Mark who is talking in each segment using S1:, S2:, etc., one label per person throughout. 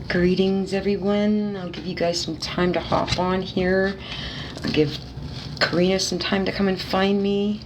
S1: Greetings, everyone. I'll give you guys some time to hop on here. I'll give Karina some time to come and find me.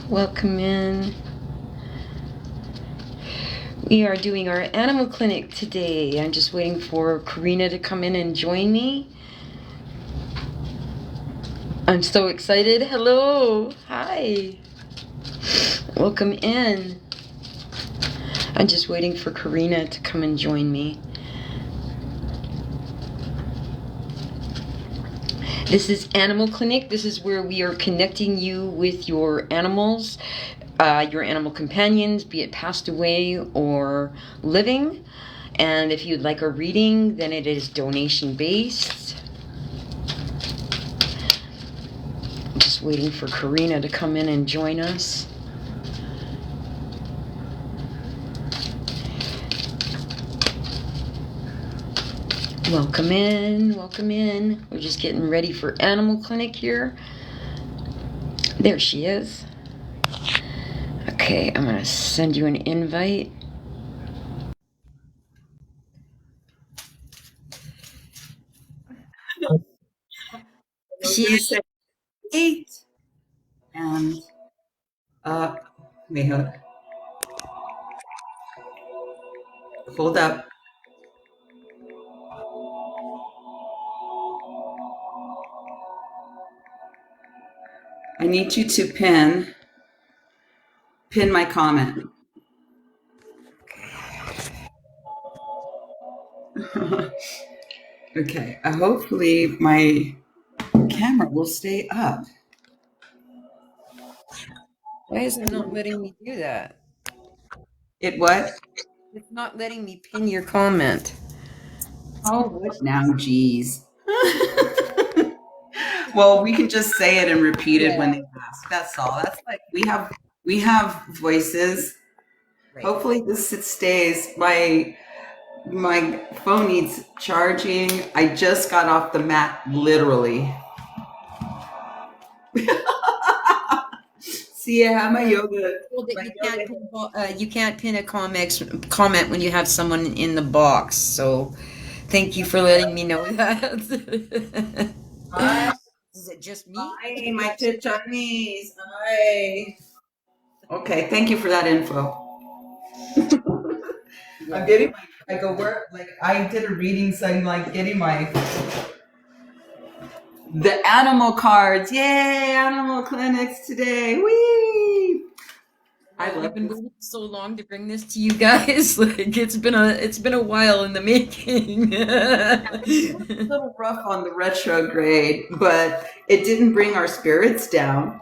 S1: Welcome in. We are doing our animal clinic today. I'm just waiting for Karina to come in and join me. I'm so excited. Hello. Hi. Welcome in. I'm just waiting for Karina to come and join me. This is Animal Clinic. This is where we are connecting you with your animals, your animal companions, be it passed away or living. And if you'd like a reading, then it is donation based. Just waiting for Karina to come in and join us. Welcome in, welcome in. We're just getting ready for Animal Clinic here. There she is. Okay, I'm gonna send you an invite. She's
S2: 8 and wait, hold up. I need you to pin my comment. Okay, hopefully my camera will stay up.
S1: Why is it not letting me do that?
S2: It what?
S1: It's not letting me pin your comment.
S2: Oh, what now? Geez. Well, we can just say it and repeat it when they ask. That's all. That's like we have voices.
S1: Right.
S2: Hopefully this stays. My phone needs charging. I just got off the mat, literally. See, I have my yoga.
S1: You can't pin a comment when you have someone in the box. So, thank you for letting me know that.
S2: Hi,
S1: Is it just me?
S2: my Chinese. Hi. Okay, thank you for that info. I'm getting I go work, like, I did a reading, so I'm like getting the animal cards. Yay, animal clinics today. Whee!
S1: I've been waiting so long to bring this to you guys. Like it's been a while in the making.
S2: A little rough on the retrograde, but it didn't bring our spirits down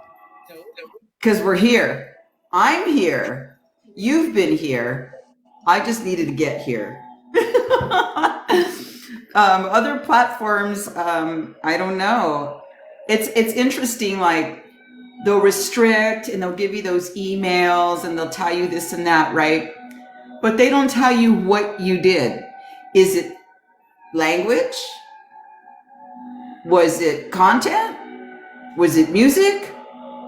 S2: because we're here. I'm here. You've been here. I just needed to get here. Other platforms, I don't know. It's interesting. Like they'll restrict and they'll give you those emails and they'll tell you this and that, right? But they don't tell you what you did. Is it language? Was it content? Was it music?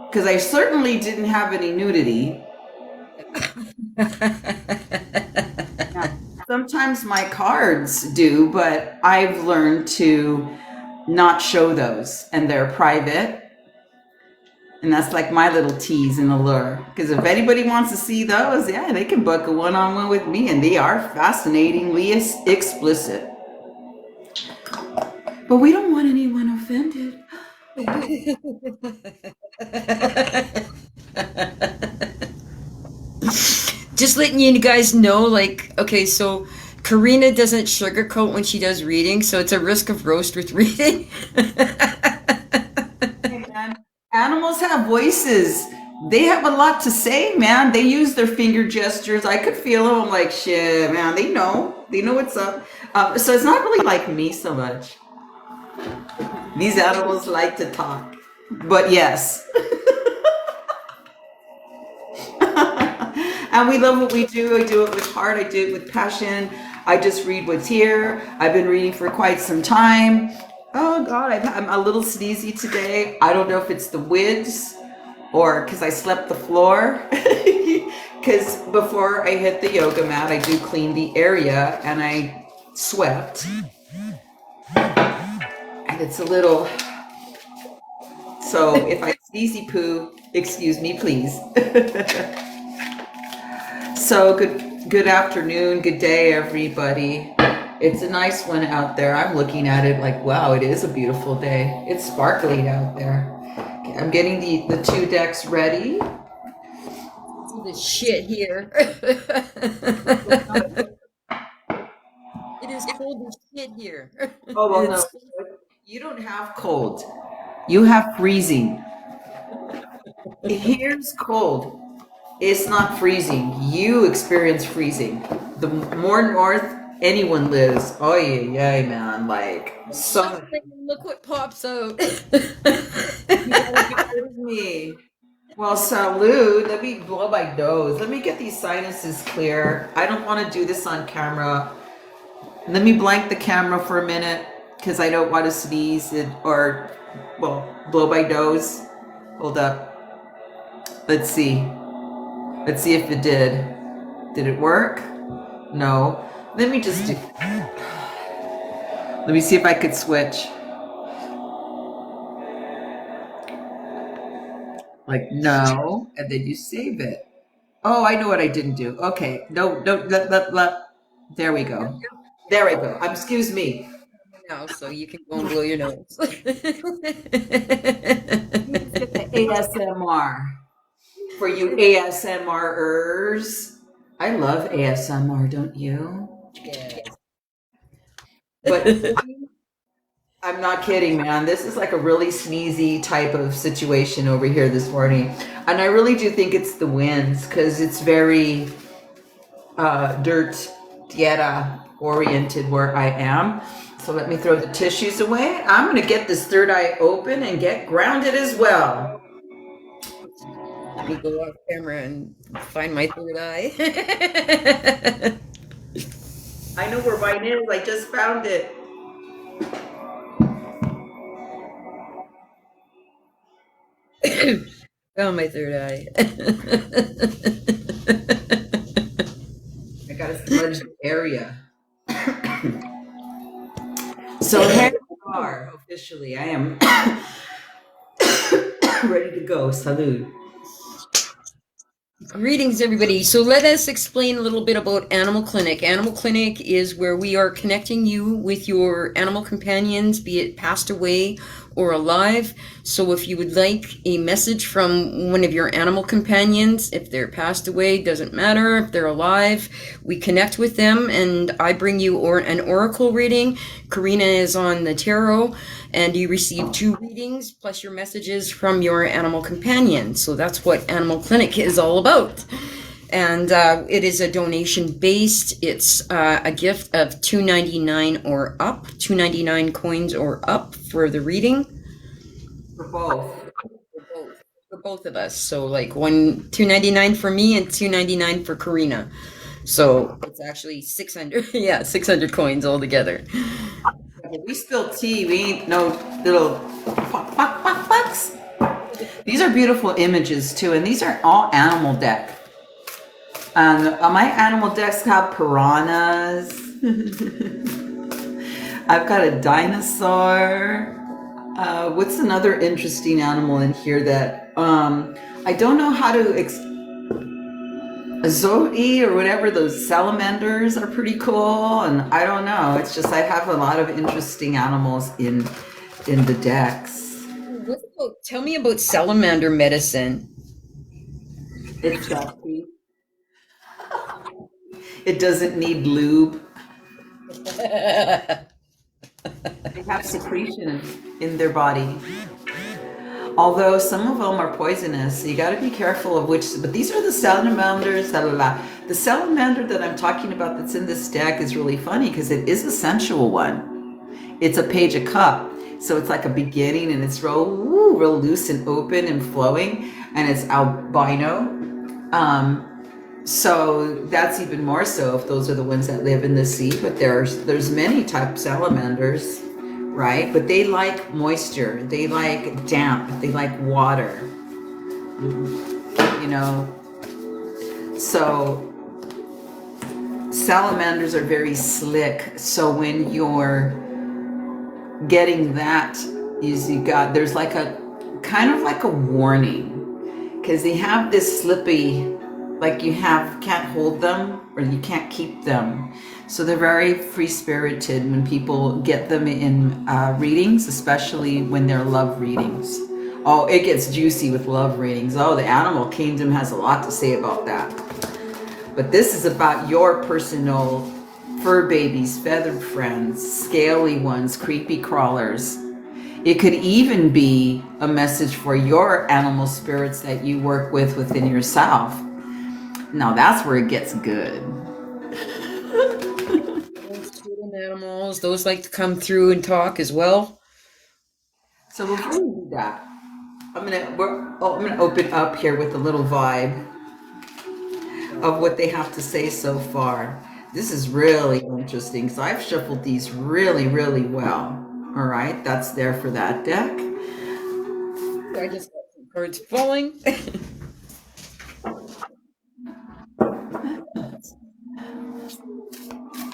S2: Because I certainly didn't have any nudity. Sometimes my cards do, but I've learned to not show those, and they're private. And that's like my little tease and allure. Because if anybody wants to see those, yeah, they can book a one-on-one with me, and they are fascinatingly explicit. But we don't want anyone offended.
S1: Just letting you guys know, like, okay, so Karina doesn't sugarcoat when she does reading, so it's a risk of roast with reading.
S2: Hey, man, animals have voices. They have a lot to say, man. They use their finger gestures. I could feel them. I'm like, shit, man. They know what's up. So it's not really like me so much. These animals like to talk. But yes. And we love what we do. I do it with heart. I do it with passion. I just read what's here. I've been reading for quite some time. Oh God, I'm a little sneezy today. I don't know if it's the wids or because I slept the floor. Because before I hit the yoga mat, I do clean the area and I swept. And it's a little, so if I sneezy poo, excuse me, please. So good afternoon, good day, everybody. It's a nice one out there. I'm looking at it like, wow, it is a beautiful day. It's sparkly out there. Okay, I'm getting the two decks ready.
S1: See the shit here. It is cold as shit here.
S2: Oh, well, no. You don't have cold. You have freezing. Here's cold. It's not freezing. You experience freezing. The more north anyone lives, oh yeah, man. Like, so.
S1: Look what pops out.
S2: You gotta get rid of me. Well, salud. Let me blow my nose. Let me get these sinuses clear. I don't want to do this on camera. Let me blank the camera for a minute because I don't want to sneeze or, well, blow my nose. Hold up. Let's see. Let's see if it did. Did it work? No. Let me just do. Let me see if I could switch. Like, no. And then you save it. Oh, I know what I didn't do. Okay. No. There we go. There we go. Excuse me.
S1: Now, so you can go and blow your nose.
S2: ASMR. For you ASMRers. I love ASMR, don't you?
S1: Yes.
S2: But I'm not kidding, man. This is like a really sneezy type of situation over here this morning. And I really do think it's the winds because it's very dirt, tierra oriented where I am. So let me throw the tissues away. I'm going to get this third eye open and get grounded as well.
S1: Let me go off camera and find my third eye.
S2: I know where mine is. I just found it.
S1: Found my third eye.
S2: I got to smudge the area. So here we are officially. I am ready to go. Salud.
S1: Greetings, everybody. So let us explain a little bit about Animal Clinic. Animal Clinic is where we are connecting you with your animal companions, be it passed away or alive. So if you would like a message from one of your animal companions, if they're passed away, doesn't matter. If they're alive, we connect with them and I bring you an oracle reading. Karina is on the tarot and you receive 2 readings plus your messages from your animal companion. So that's what Animal Clinic is all about. And it is a donation based. It's a gift of $2.99 or up, 2.99 coins or up for the reading.
S2: For both.
S1: For both of us. So like $2.99 for me and $2.99 for Karina. So it's actually 600. Yeah, 600 coins altogether.
S2: We spill tea. We ain't no little fucks. These are beautiful images too, and these are all animal deck. My animal decks have piranhas. I've got a dinosaur. What's another interesting animal in here that I don't know how to Zoe or whatever, those salamanders are pretty cool, and I don't know. It's just I have a lot of interesting animals in the decks.
S1: Tell me about salamander medicine.
S2: It's sexy. It doesn't need lube. They have secretion in their body. Although some of them are poisonous, so you got to be careful of which. But these are the salamanders. La, la, la. The salamander that I'm talking about that's in this deck is really funny because it is a sensual one. It's a page of cup, so it's like a beginning, and it's real loose and open and flowing, and it's albino. So that's even more so if those are the ones that live in the sea. But there's many type salamanders, right? But they like moisture, they like damp, they like water, you know. So salamanders are very slick. So when you're getting that, there's like a kind of like a warning, because they have this slippy, like can't hold them or you can't keep them. So they're very free-spirited when people get them in readings, especially when they're love readings. Oh, it gets juicy with love readings. Oh, the animal kingdom has a lot to say about that. But this is about your personal fur babies, feathered friends, scaly ones, creepy crawlers. It could even be a message for your animal spirits that you work with within yourself. Now that's where it gets good.
S1: Animals, those like to come through and talk as well.
S2: So before we do that, I'm gonna open up here with a little vibe of what they have to say so far. This is really interesting. So I've shuffled these really, really well. All right, that's there for that deck.
S1: I just got some cards falling.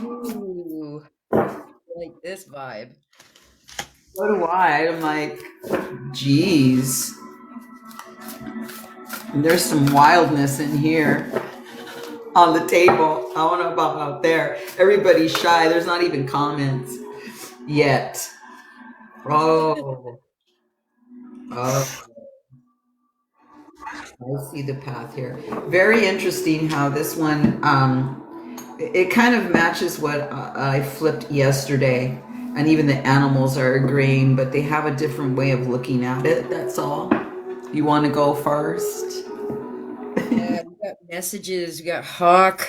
S1: Ooh, I like this vibe.
S2: So do I. I'm like, geez. There's some wildness in here on the table. I don't know about out there. Everybody's shy. There's not even comments yet. Oh. I see the path here. Very interesting how this one, it kind of matches what I flipped yesterday. And even the animals are agreeing, but they have a different way of looking at it. That's all. You want to go first?
S1: Yeah, we got messages, we got Hawk.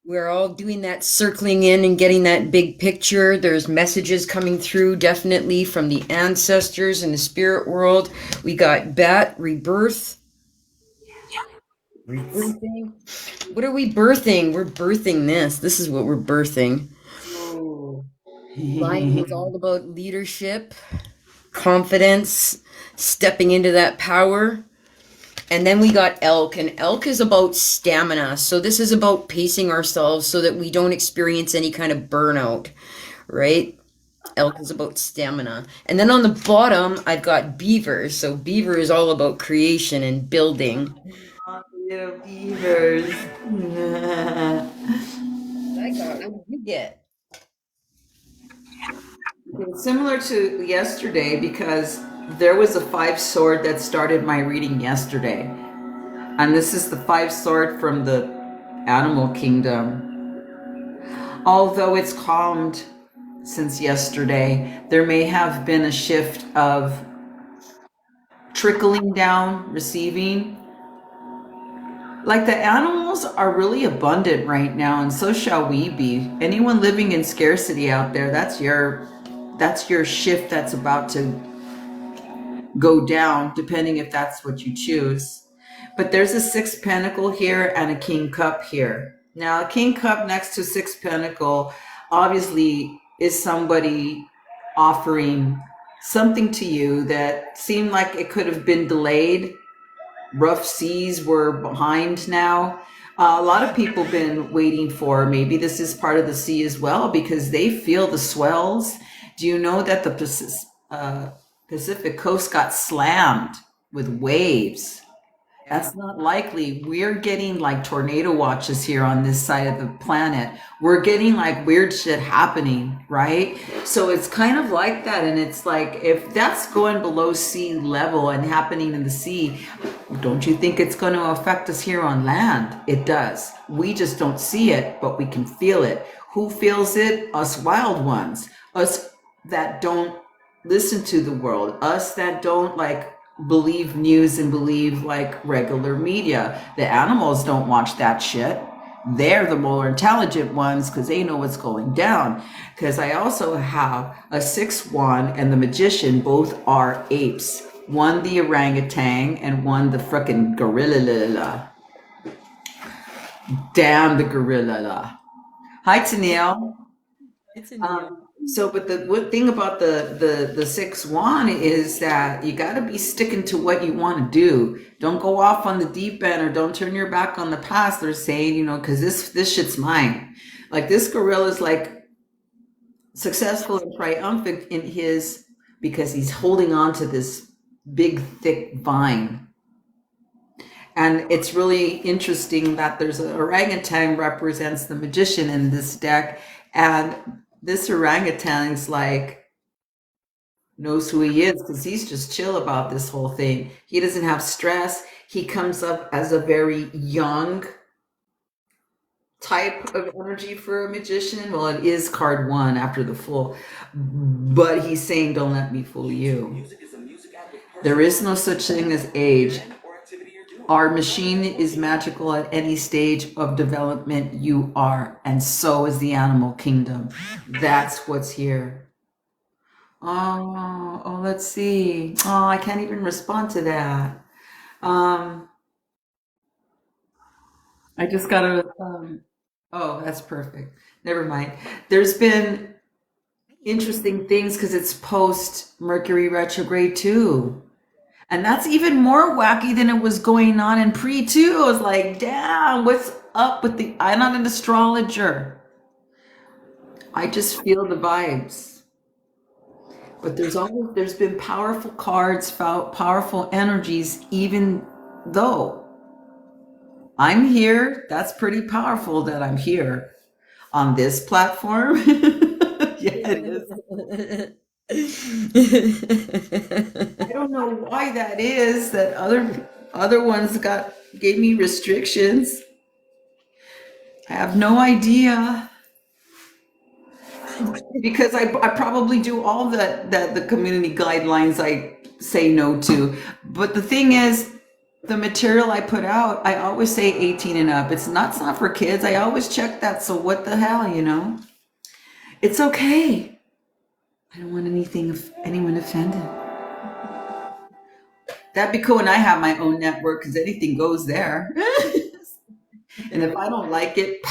S1: We're all doing that circling in and getting that big picture. There's messages coming through definitely from the ancestors in the spirit world. We got Bat, rebirth. Rebirthing. What are we birthing? We're birthing this. This is what we're birthing. Lion is all about leadership, confidence, stepping into that power. And then we got elk, and elk is about stamina. So this is about pacing ourselves so that we don't experience any kind of burnout, right? Elk is about stamina. And then on the bottom, I've got beaver. So beaver is all about creation and building.
S2: Little beavers.
S1: I got, what did you get?
S2: It's similar to yesterday because there was a 5 sword that started my reading yesterday. And this is the 5 sword from the animal kingdom. Although it's calmed since yesterday, there may have been a shift of trickling down, receiving. Like the animals are really abundant right now, and so shall we be. Anyone living in scarcity out there, that's your shift that's about to go down, depending if that's what you choose. But there's a 6 pentacle here and a king cup here. Now a king cup next to 6 pentacle obviously is somebody offering something to you that seemed like it could have been delayed. Rough seas were behind now. A lot of people been waiting for, maybe this is part of the sea as well, because they feel the swells. Do you know that the Pacific coast got slammed with waves? That's not likely. We're getting like tornado watches here on this side of the planet. We're getting like weird shit happening, right? So it's kind of like that. And it's like, if that's going below sea level and happening in the sea, don't you think it's going to affect us here on land? It does. We just don't see it, but we can feel it. Who feels it? Us wild ones. Us that don't listen to the world. Us that don't like believe news and believe like regular media. The animals don't watch that shit. They're the more intelligent ones because they know what's going down. Because I also have a 6-1 and the magician, both are apes. One the orangutan and one the frickin' gorilla. Damn the gorilla. Hi, Tennille. But the one thing about the 6-1 is that you got to be sticking to what you want to do. Don't go off on the deep end or don't turn your back on the past. They're saying, you know, because this shit's mine. Like this gorilla is like successful and triumphant in his because he's holding on to this big thick vine. And it's really interesting that there's an orangutan represents the magician in this deck, and this orangutan's like knows who he is because he's just chill about this whole thing. He doesn't have stress. He comes up as a very young type of energy for a magician. Well, it is card 1 after the full, but he's saying, don't let me fool you. There is no such thing as age. Our machine is magical at any stage of development you are, and so is the animal kingdom. That's what's here. Oh, let's see. Oh, I can't even respond to that. I just gotta, oh, that's perfect. Never mind. There's been interesting things because it's post Mercury retrograde too. And that's even more wacky than it was going on in pre too. I was like, damn, what's up with the, I'm not an astrologer. I just feel the vibes. But there's been powerful cards, powerful energies, even though I'm here. That's pretty powerful that I'm here on this platform. Yeah, it is. I don't know why that is that other ones gave me restrictions. I have no idea. Because I probably do all the community guidelines I say no to. But the thing is, the material I put out, I always say 18 and up. It's not for kids. I always check that. So what the hell, you know? It's okay. I don't want anyone offended. That'd be cool when I have my own network because anything goes there. And if I don't like it,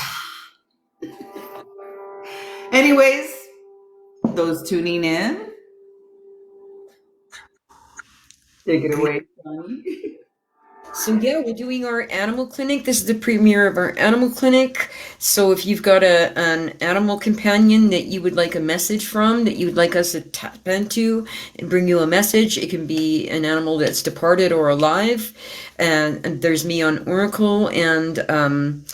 S2: anyways, those tuning in, take it away, Johnny.
S1: So yeah, we're doing our animal clinic. This is the premiere of our animal clinic. So if you've got an animal companion that you would like a message from, that you would like us to tap into and bring you a message, it can be an animal that's departed or alive. And there's me on Oracle and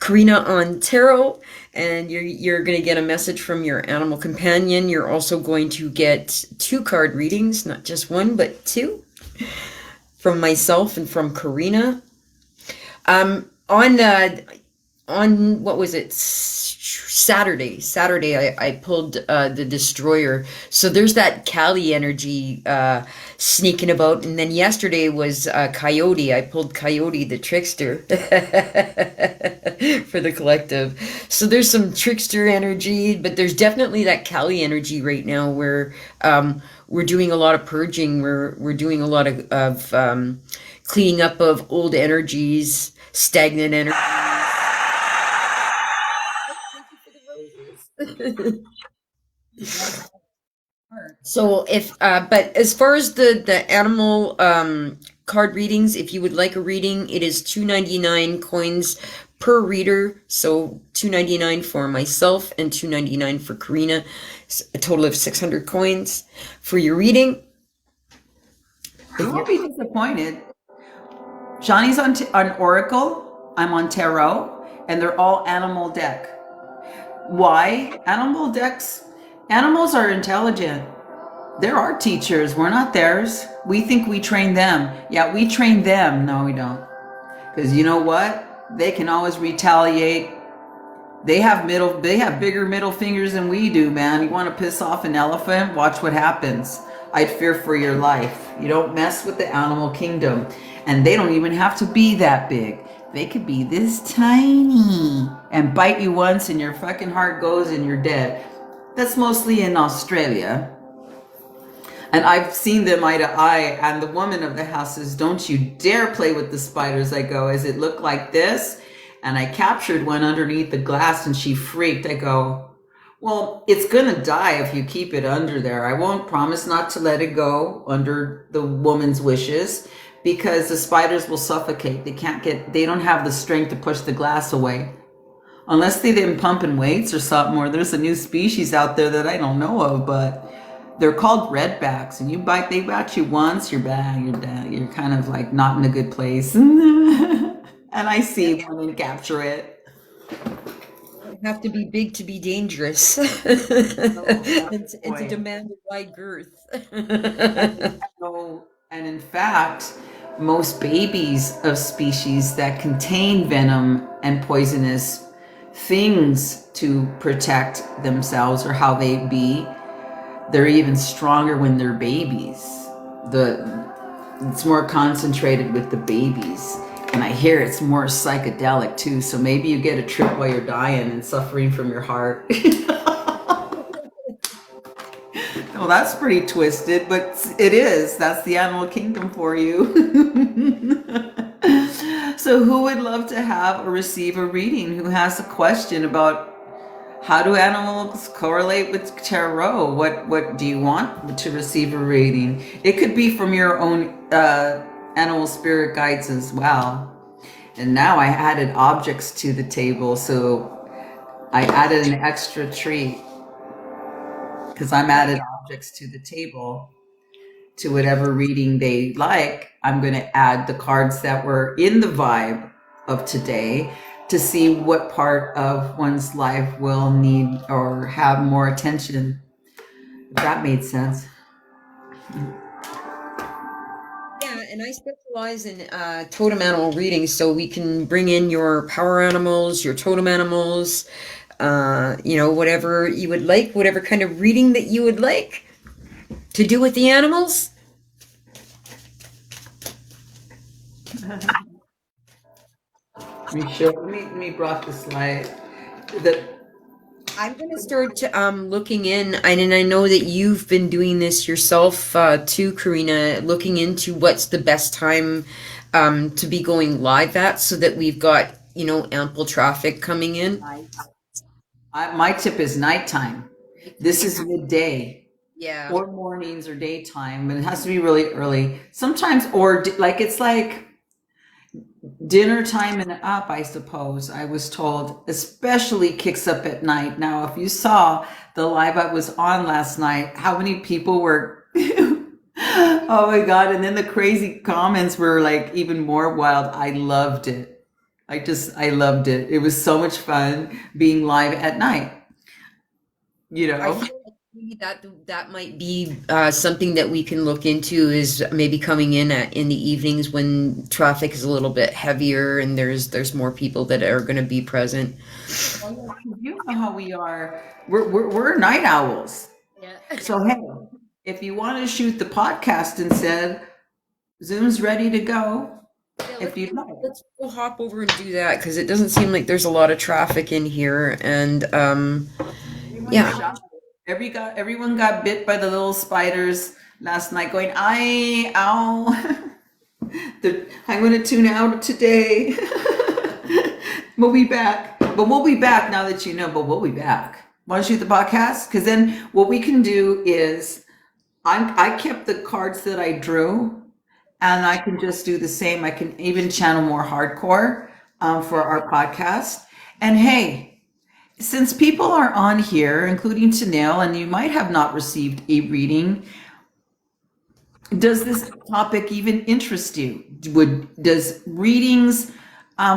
S1: Karina on Tarot. And you're going to get a message from your animal companion. You're also going to get 2 card readings, not just 1, but 2. From myself and from Karina. On what was it? Saturday, I pulled the Destroyer. So there's that Kali energy sneaking about. And then yesterday was Coyote. I pulled Coyote, the trickster, for the collective. So there's some trickster energy, but there's definitely that Kali energy right now where we're doing a lot of purging. We're doing a lot of cleaning up of old energies, stagnant energy. So but as far as the animal card readings, if you would like a reading, it is $2.99 coins per reader. So $2.99 for myself and $2.99 for Karina. A total of 600 coins for your reading.
S2: You won't be disappointed. Johnny's on Oracle. I'm on Tarot, and they're all animal deck. Why? Animal decks. Animals are intelligent. They're our teachers. We're not theirs. We think we train them. Yeah, we train them. No, we don't. Because you know what? They can always retaliate They have bigger middle fingers than we do, man. You want to piss off an elephant? Watch what happens. I'd fear for your life. You don't mess with the animal kingdom. And they don't even have to be that big. They could be this tiny and bite you once and your fucking heart goes and you're dead. That's mostly in Australia. And I've seen them eye to eye, and the woman of the house says, "Don't you dare play with the spiders." I go, "Does it look like this?" And I captured one underneath the glass and she freaked. I go, "Well, it's gonna die if you keep it under there. I won't promise not to let it go under the woman's wishes because the spiders will suffocate. They don't have the strength to push the glass away. Unless they've been pumping weights or something, or there's a new species out there that I don't know of, but they're called redbacks, and they bite you once, you're bad, you're dead, you're kind of like not in a good place." And I see one and capture it.
S1: You have to be big to be dangerous.
S2: Oh,
S1: and to
S2: boy.
S1: demand a wide girth.
S2: So, and in fact, most babies of species that contain venom and poisonous things to protect themselves or how they be, they're even stronger when they're babies. It's more concentrated with the babies. And I hear it's more psychedelic too. So maybe you get a trip while you're dying and suffering from your heart. Well, that's pretty twisted, but it is. That's the animal kingdom for you. So who would love to have or receive a reading? Who has a question about how do animals correlate with tarot? What do you want to receive a reading? It could be from your own animal spirit guides as well. And now I added objects to the table, so I added an extra treat because I'm added objects to the table to whatever reading they like. I'm going to add the cards that were in the vibe of today to see what part of one's life will need or have more attention. If that made sense.
S1: Yeah, and I specialize in totem animal readings, so we can bring in your power animals, your totem animals, whatever you would like, whatever kind of reading that you would like to do with the animals.
S2: Let me brought the slide.
S1: I'm going to start looking in, and I know that you've been doing this yourself too, Karina, looking into what's the best time to be going live at, so that we've got ample traffic coming in.
S2: My tip is nighttime. This is midday.
S1: Yeah.
S2: Or mornings or daytime, but it has to be really early. Sometimes, it's like dinner time and up, I suppose. I was told, especially kicks up at night. Now, if you saw the live I was on last night, how many people were, oh my God. And then the crazy comments were like even more wild. I loved it. I loved it. It was so much fun being live at night.
S1: I feel like maybe that might be something that we can look into, is maybe coming in in the evenings when traffic is a little bit heavier and there's more people that are going to be present.
S2: You know how we are. We're night owls.
S1: Yeah.
S2: So hey, if you want to shoot the podcast instead, Zoom's ready to go. If you like.
S1: Let's go hop over and do that, because it doesn't seem like there's a lot of traffic in here, and yeah.
S2: Everyone got bit by the little spiders last night, going, "I, ow." I'm going to tune out today. We'll be back. But we'll be back now that you know, but we'll be back. Want to shoot the podcast? Because then what we can do is I kept the cards that I drew, and I can just do the same. I can even channel more hardcore for our podcast. And hey, since people are on here, including Tanil, and you might have not received a reading, does this topic even interest you? Does readings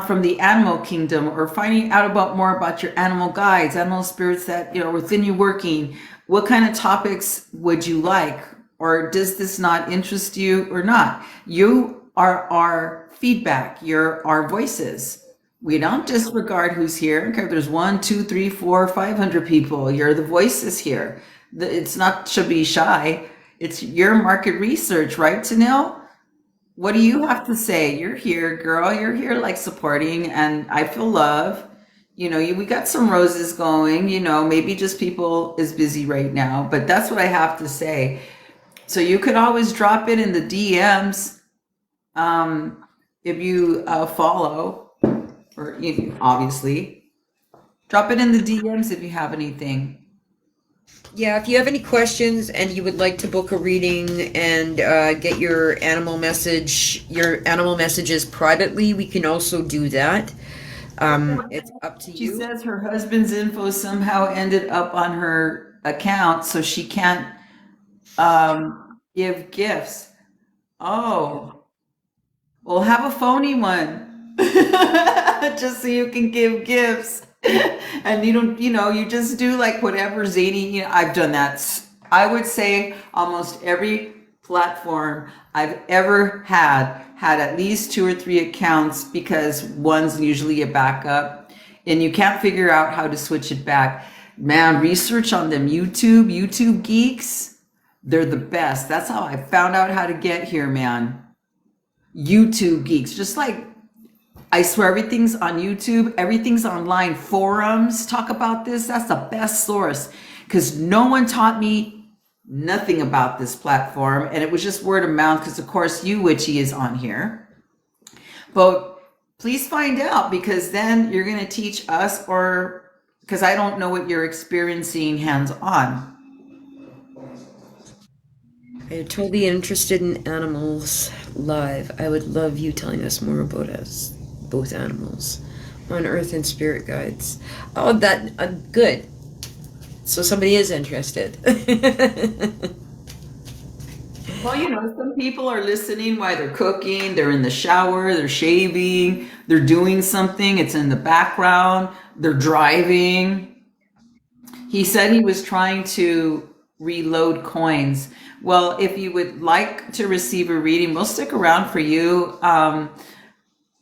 S2: from the animal kingdom, or finding out more about your animal guides, animal spirits that within you working, what kind of topics would you like? Or does this not interest you or not? You are our feedback. You're our voices. We don't disregard who's here. Okay, there's 1, 2, 3, 4, 500 people. You're the voices here. It's not to be shy. It's your market research, right, Tanil? What do you have to say? You're here, girl. You're here, like supporting, and I feel love. We got some roses going. Maybe just people is busy right now, but that's what I have to say. So you could always drop it in the DMs, if you follow, or obviously drop it in the DMs if you have anything.
S1: Yeah, if you have any questions and you would like to book a reading and get your animal messages privately, we can also do that. It's up to
S2: She
S1: you.
S2: says her husband's info somehow ended up on her account, so she can't give gifts. Oh, well, have a phony one. Just so you can give gifts. And you don't, you just do like whatever zany, I've done that. I would say almost every platform I've ever had at least 2 or 3 accounts, because one's usually a backup and you can't figure out how to switch it back. Man, research on them. YouTube geeks, they're the best. That's how I found out how to get here, man. YouTube geeks, just like, I swear everything's on YouTube, everything's online. Forums talk about this. That's the best source, because no one taught me nothing about this platform, and it was just word of mouth, because of course you Witchy is on here. But please find out, because then you're going to teach us, or because I don't know what you're experiencing hands on.
S1: I'm totally interested in animals live. I would love you telling us more about us, both animals, on Earth and Spirit Guides. Oh, that good. So somebody is interested.
S2: Well, some people are listening while they're cooking, they're in the shower, they're shaving, they're doing something, it's in the background, they're driving. He said he was trying to reload coins. Well, if you would like to receive a reading, we'll stick around for you.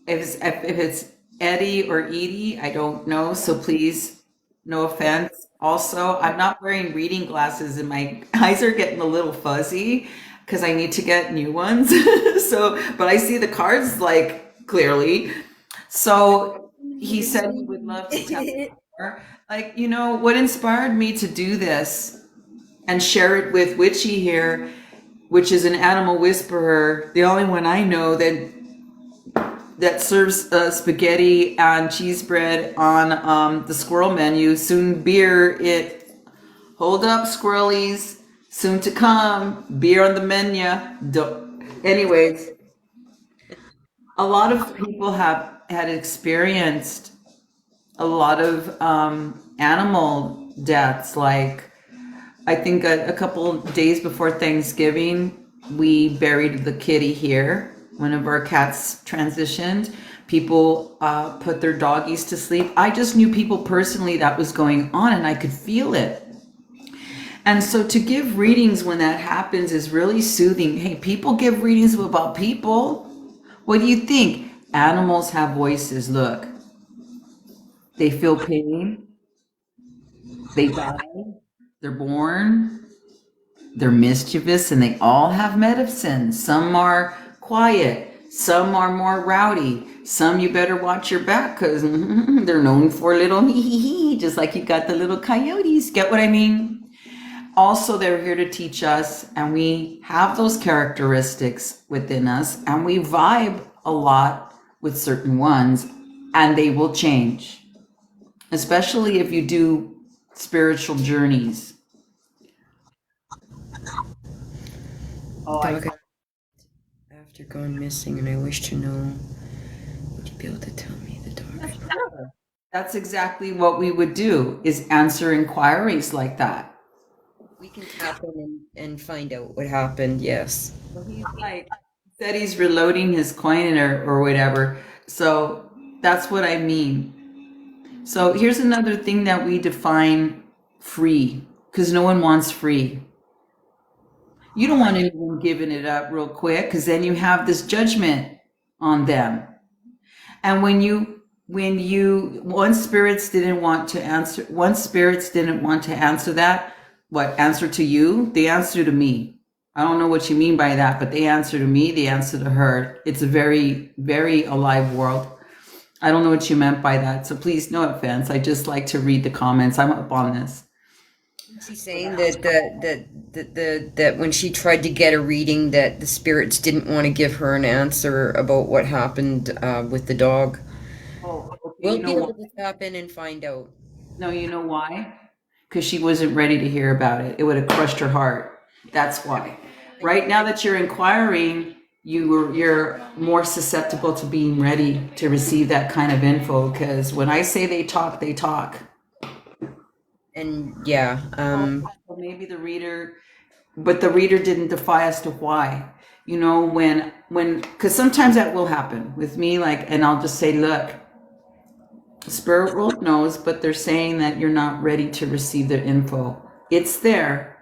S2: If it's Eddie or Edie, I don't know, so please, no offense. Also, I'm not wearing reading glasses and my eyes are getting a little fuzzy because I need to get new ones. But I see the cards like clearly. So he said he would love to tell more. Like, what inspired me to do this and share it with Witchy here, which is an animal whisperer, the only one I know that serves spaghetti and cheese bread on the squirrel menu. Soon beer. Hold up, squirrelies. Soon to come, beer on the menu. Anyways, a lot of people have had experienced a lot of animal deaths. Like, I think a couple days before Thanksgiving, we buried the kitty here. One of our cats transitioned. People put their doggies to sleep. I just knew people personally that was going on, and I could feel it. And so to give readings when that happens is really soothing. Hey, people give readings about people. What do you think? Animals have voices. Look, they feel pain. They die. They're born. They're mischievous, and they all have medicine. Some are quiet. Some are more rowdy. Some you better watch your back, because they're known for little hee, just like you got the little coyotes. Get what I mean? Also, they're here to teach us, and we have those characteristics within us, and we vibe a lot with certain ones, and they will change, especially if you do spiritual journeys. Oh,
S1: Dog after gone missing, and I wish to know. Would you be able to tell me the dog?
S2: that's exactly what we would do, is answer inquiries like that.
S1: We can tap in and find out what happened. Yes.
S2: Well, he's like, said he's reloading his coin or whatever. So that's what I mean. So here's another thing that we define free, because no one wants free. You don't want anyone giving it up real quick, because then you have this judgment on them. And when you when you spirits didn't want to answer that, what answer to you, they answer to me. I don't know what you mean by that, but they answer to me, they answer to her. It's a very, very alive world. I don't know what you meant by that, so please, no offense. I just like to read the comments. I'm up on this.
S1: She's saying that when she tried to get a reading, that the spirits didn't want to give her an answer about what happened with the dog.
S2: Oh, okay.
S1: We'll be able to tap in and find out.
S2: No, you know why? Because she wasn't ready to hear about it. It would have crushed her heart. That's why. Right now that you're inquiring, you're more susceptible to being ready to receive that kind of info. Because when I say they talk, they talk.
S1: And yeah,
S2: Well, maybe the reader, but the reader didn't defy as to why. You know, because sometimes that will happen with me. Like, and I'll just say, look, the spirit world knows, but they're saying that you're not ready to receive the info. It's there,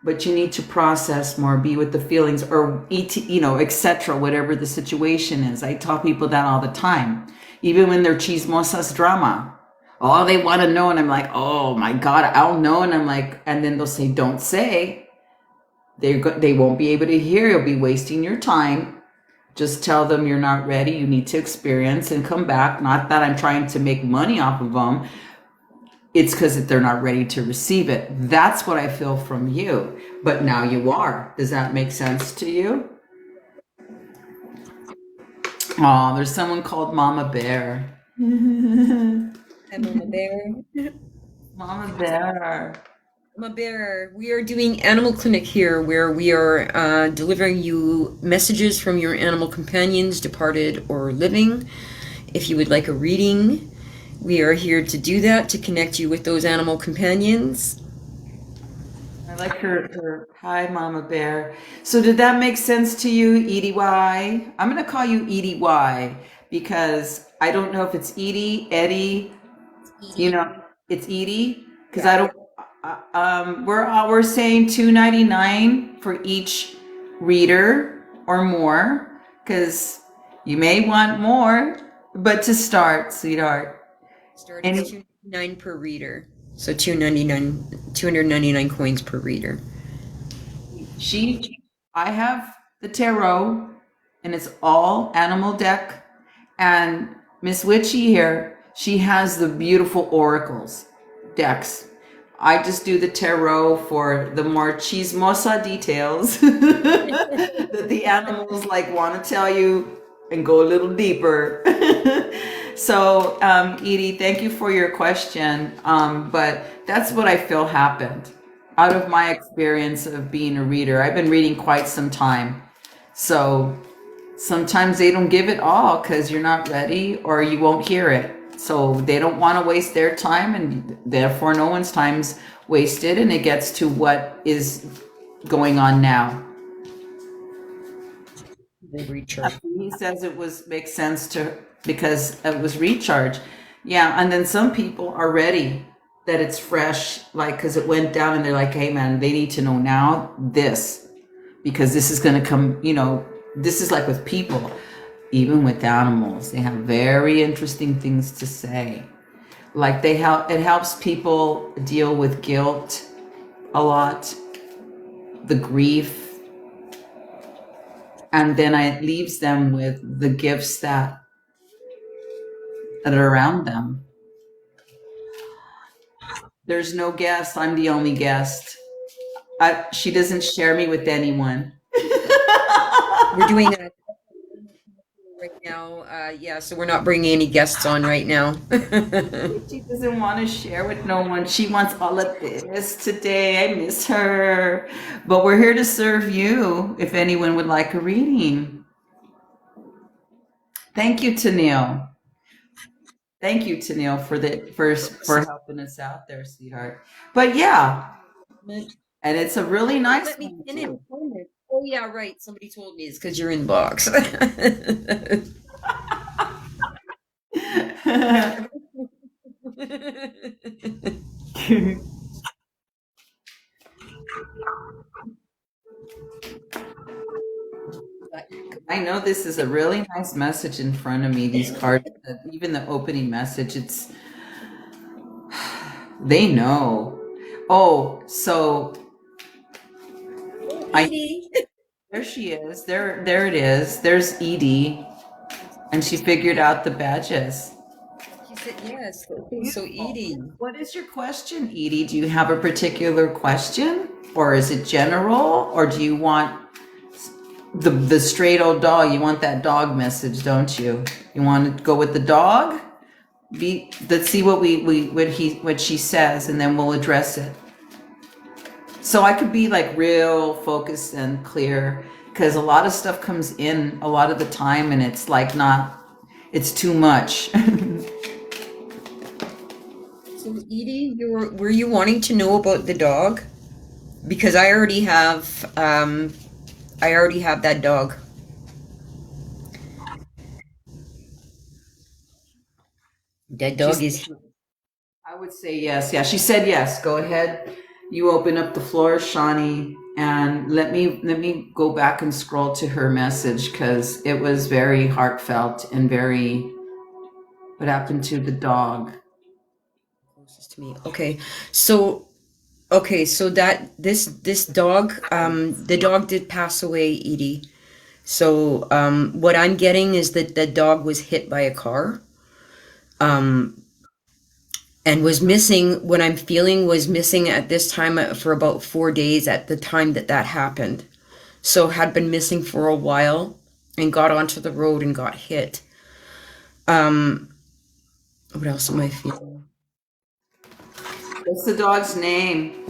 S2: but you need to process more, be with the feelings, or eat, etc. Whatever the situation is. I tell people that all the time, even when they're chismosas drama. Oh, they want to know, and I'm like, oh my God, I'll know, and I'm like, and then they'll say, don't say. They won't be able to hear. You'll be wasting your time. Just tell them you're not ready. You need to experience and come back. Not that I'm trying to make money off of them. It's because they're not ready to receive it. That's what I feel from you. But now you are. Does that make sense to you? Oh, there's someone called Mama Bear.
S1: Mama Bear.
S2: Mama Bear.
S1: Mama Bear, we are doing Animal Clinic here, where we are delivering you messages from your animal companions, departed or living. If you would like a reading, we are here to do that, to connect you with those animal companions.
S2: I like her. Hi, Mama Bear. So did that make sense to you, Edie Y? I'm going to call you Edie Y because I don't know if it's Edie, Eddie, it's Edie because I don't. We're saying $2.99 for each reader or more because you may want more, but to start, sweetheart.
S1: Starting at $2.99 per reader. So $299 coins per reader.
S2: I have the tarot, and it's all animal deck, and Miss Witchy here, she has the beautiful oracles decks. I just do the tarot for the more chismosa details that the animals like want to tell you and go a little deeper. So, Edie, thank you for your question. But that's what I feel happened out of my experience of being a reader. I've been reading quite some time. So sometimes they don't give it all because you're not ready or you won't hear it. So they don't want to waste their time, and therefore no one's time's wasted, and it gets to what is going on now. He says makes sense because it was recharge. Yeah, and then some people are ready that it's fresh, like because it went down, and they're like, hey man, they need to know now this, because this is going to come, this is like with people. Even with animals, they have very interesting things to say. Like it helps people deal with guilt a lot, the grief, and then it leaves them with the gifts that are around them. There's no guest. I'm the only guest. She doesn't share me with anyone.
S1: We're doing that right now. So we're not bringing any guests on right now.
S2: She doesn't want to share with no one. She wants all of this today. I miss her. But we're here to serve you if anyone would like a reading. Thank you, Tennille. Thank you, Tennille, for helping us out there, sweetheart. But yeah. And it's a really nice
S1: Let me pin in. Oh yeah, right. Somebody told me it's because you're in the box.
S2: I know this is a really nice message in front of me, these cards, even the opening message, they know. Oh, so I
S1: Edie.
S2: there she is. There it is. There's Edie, and she figured out the badges.
S1: She said yes. Okay, so
S2: Beautiful.
S1: Edie.
S2: What is your question, Edie? Do you have a particular question, or is it general, or do you want the straight old dog? You want that dog message, don't you? You want to go with the dog? Let's see what she says, and then we'll address it. So I could be like real focused and clear, because a lot of stuff comes in a lot of the time, and it's like it's too much.
S1: So Edie, were you wanting to know about the dog? Because I already have that dog. That dog is
S2: I would say yes. Yeah, she said yes. Go ahead. You open up the floor, Shawnee, and let me go back and scroll to her message, because it was very heartfelt and very. What happened to the dog?
S1: closest to me. So that this dog, the dog did pass away, Edie. So what I'm getting is that the dog was hit by a car. And was missing, what I'm feeling was missing at this time for about 4 days at the time that happened. So had been missing for a while and got onto the road and got hit. What else am I feeling?
S2: What's the dog's name?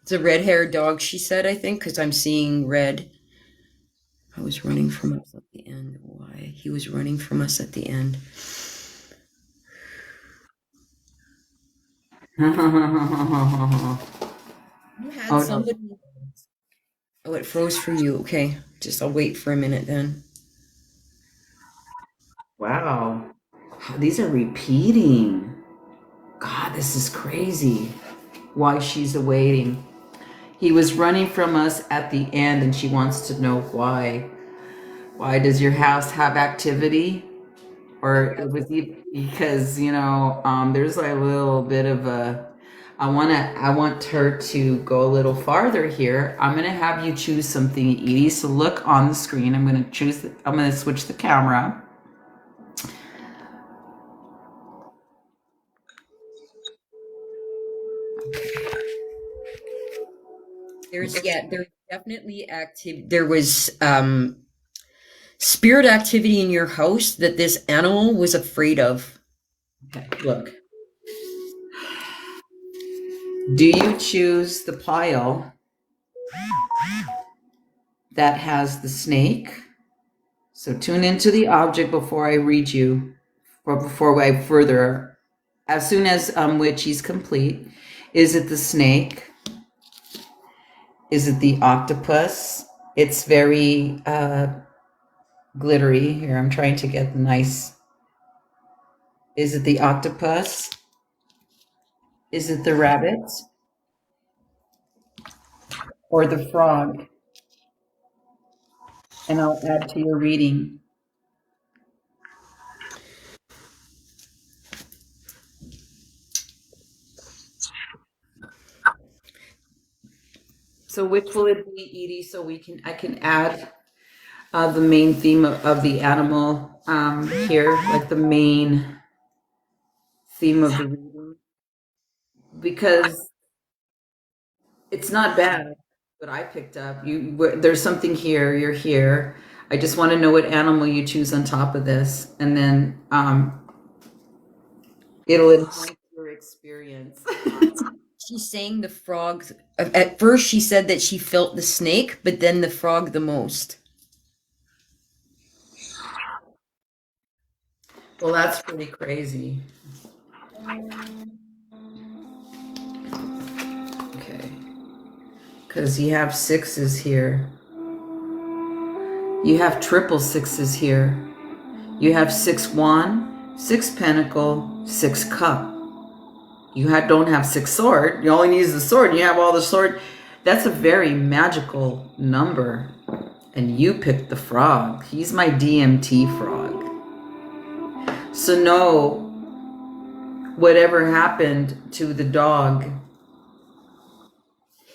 S1: It's a red-haired dog, she said, I think, because I'm seeing red. I was running from us at the end. Why? He was running from us at the end. You had
S2: Oh no.
S1: somebody. Oh, it froze for you. Okay. I'll wait for a minute then.
S2: Wow. These are repeating. God, this is crazy. Why she's awaiting. He was running from us at the end, and she wants to know why. Why does your house have activity? Or it was because, there's like a little bit of a. I want her to go a little farther here. I'm gonna have you choose something, Edie. So look on the screen. I'm gonna switch the camera.
S1: There's definitely active. There was spirit activity in your house that this animal was afraid of.
S2: Okay, look. Do you choose the pile that has the snake? So tune into the object before I read you, or before I further. As soon as which he's complete. Is it the snake? Is it the octopus? It's very glittery. Here, I'm trying to get the nice. Is it the octopus? Is it the rabbit? Or the frog? And I'll add to your reading. So which will it be, Edie? So I can add the main theme of the animal here, like the main theme of the reading, because it's not bad. What I picked up, there's something here. You're here. I just want to know what animal you choose on top of this, and then it'll enhance your experience.
S1: She's saying the frog. At first, she said that she felt the snake, but then the frog the most.
S2: Well, that's pretty crazy. Okay. Because you have sixes here. You have triple sixes here. You have 6-1, 6 pentacle, 6 cup. You don't have 6 sword. You only need the sword. You have all the sword. That's a very magical number. And you picked the frog. He's my DMT frog. So no, whatever happened to the dog,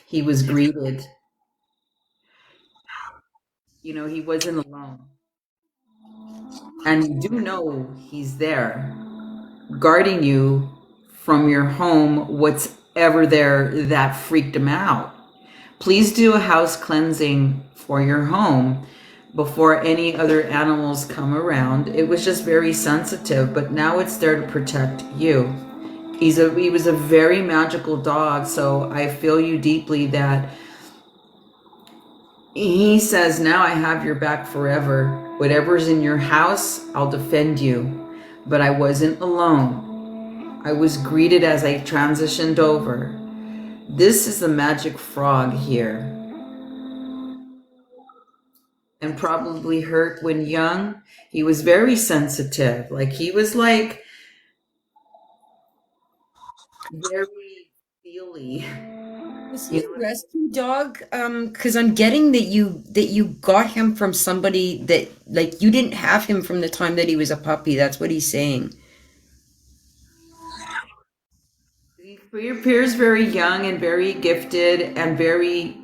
S2: he was greeted. You know, he wasn't alone. And you do know he's there, guarding you from your home, whatever there that freaked him out. Please do a house cleansing for your home before any other animals come around. It was just very sensitive, but now it's there to protect you. He was a very magical dog, so I feel you deeply that he says, now I have your back forever. Whatever's in your house, I'll defend you. But I wasn't alone. I was greeted as I transitioned over. This is the magic frog here. And probably hurt when young. He was very sensitive. Like he was like very feely.
S1: Was he a rescue dog? Because I'm getting that you got him from somebody that like you didn't have him from the time that he was a puppy. That's what he's saying.
S2: He appears very young and very gifted and very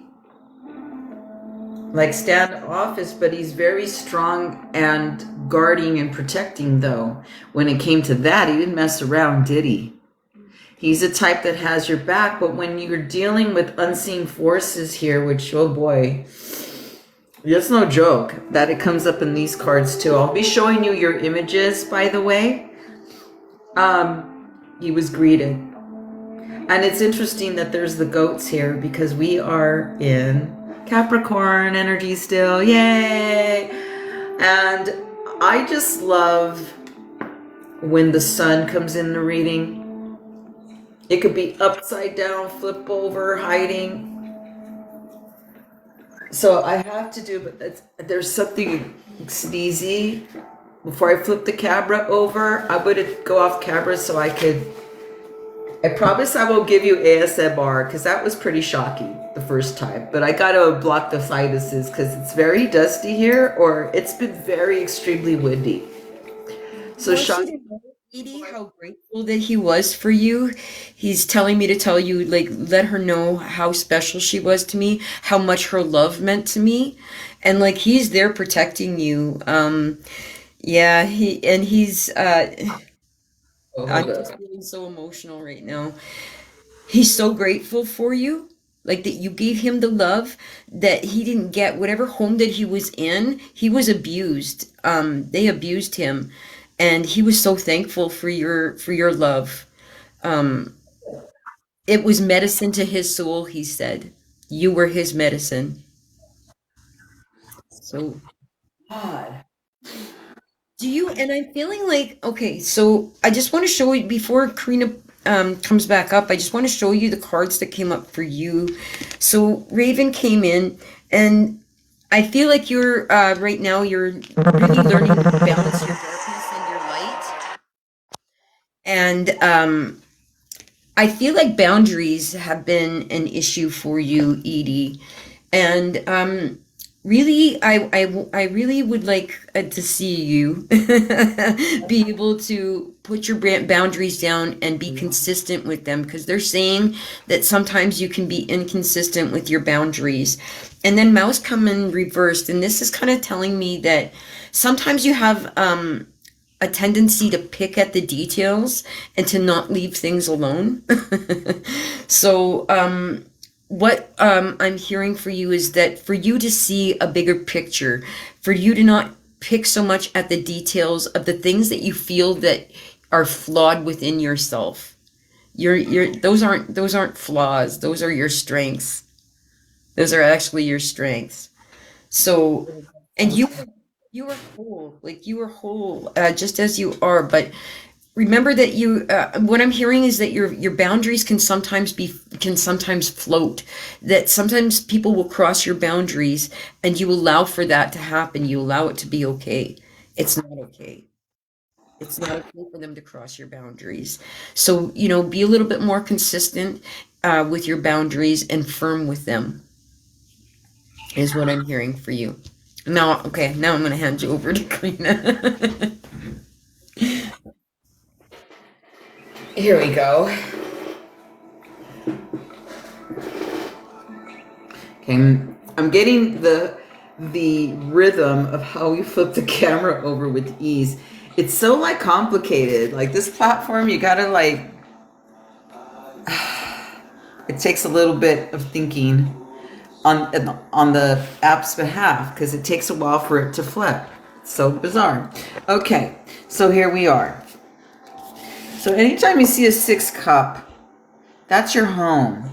S2: like standoffish, but he's very strong and guarding and protecting though. When it came to that, he didn't mess around, did he? He's a type that has your back, but when you're dealing with unseen forces here, which, oh boy, it's no joke that it comes up in these cards too. I'll be showing you your images, by the way. He was greeted. And it's interesting that there's the goats here because we are in Capricorn energy still. Yay! And I just love when the sun comes in the reading. It could be upside down, flip over, hiding. So I have to do, but there's something sneezy. Before I flip the camera over, I'm going to go off camera so I promise I won't give you ASMR because that was pretty shocking the first time. But I got to block the sinuses because it's very dusty here or it's been very extremely windy. So shocking.
S1: Edie, how grateful that he was for you. He's telling me to tell you, like, let her know how special she was to me, how much her love meant to me. And like he's there protecting you. Yeah, he's I'm just feeling so emotional right now. He's so grateful for you, like that you gave him the love that he didn't get. Whatever home that he was in, he was abused. They abused him, and he was so thankful for your love. Um, it was medicine to his soul, he said. You were his medicine. So
S2: God.
S1: do you, and I'm feeling like, okay, so I just want to show you before Karina comes back up, I just want to show you the cards that came up for you. So Raven came in, and I feel like you're, right now, you're really learning to balance your darkness and your light. And I feel like boundaries have been an issue for you, Edie. And really, I really would like to see you be able to put your boundaries down and be consistent with them because they're saying that sometimes you can be inconsistent with your boundaries. And then Mouse come in reversed, and this is kind of telling me that sometimes you have a tendency to pick at the details and to not leave things alone. So what I'm hearing for you is that for you to see a bigger picture, for you to not pick so much at the details of the things that you feel that are flawed within yourself. Those aren't flaws. Those are your strengths. Those are actually your strengths. So, and you are whole, like you are whole, just as you are. But remember that what I'm hearing is that your boundaries can sometimes float. That sometimes people will cross your boundaries, and you allow for that to happen. You allow it to be okay. It's not okay. It's not okay for them to cross your boundaries. So, be a little bit more consistent. with your boundaries and firm with them, is what I'm hearing for you. Now, okay, now I'm going to hand you over to Karina. Here we go.
S2: Okay, I'm getting the rhythm of how you flip the camera over with ease. It's so like complicated. Like this platform, you gotta like. It takes a little bit of thinking on the app's behalf because it takes a while for it to flip. It's so bizarre. Okay, so here we are. So anytime you see a 6 cup, that's your home.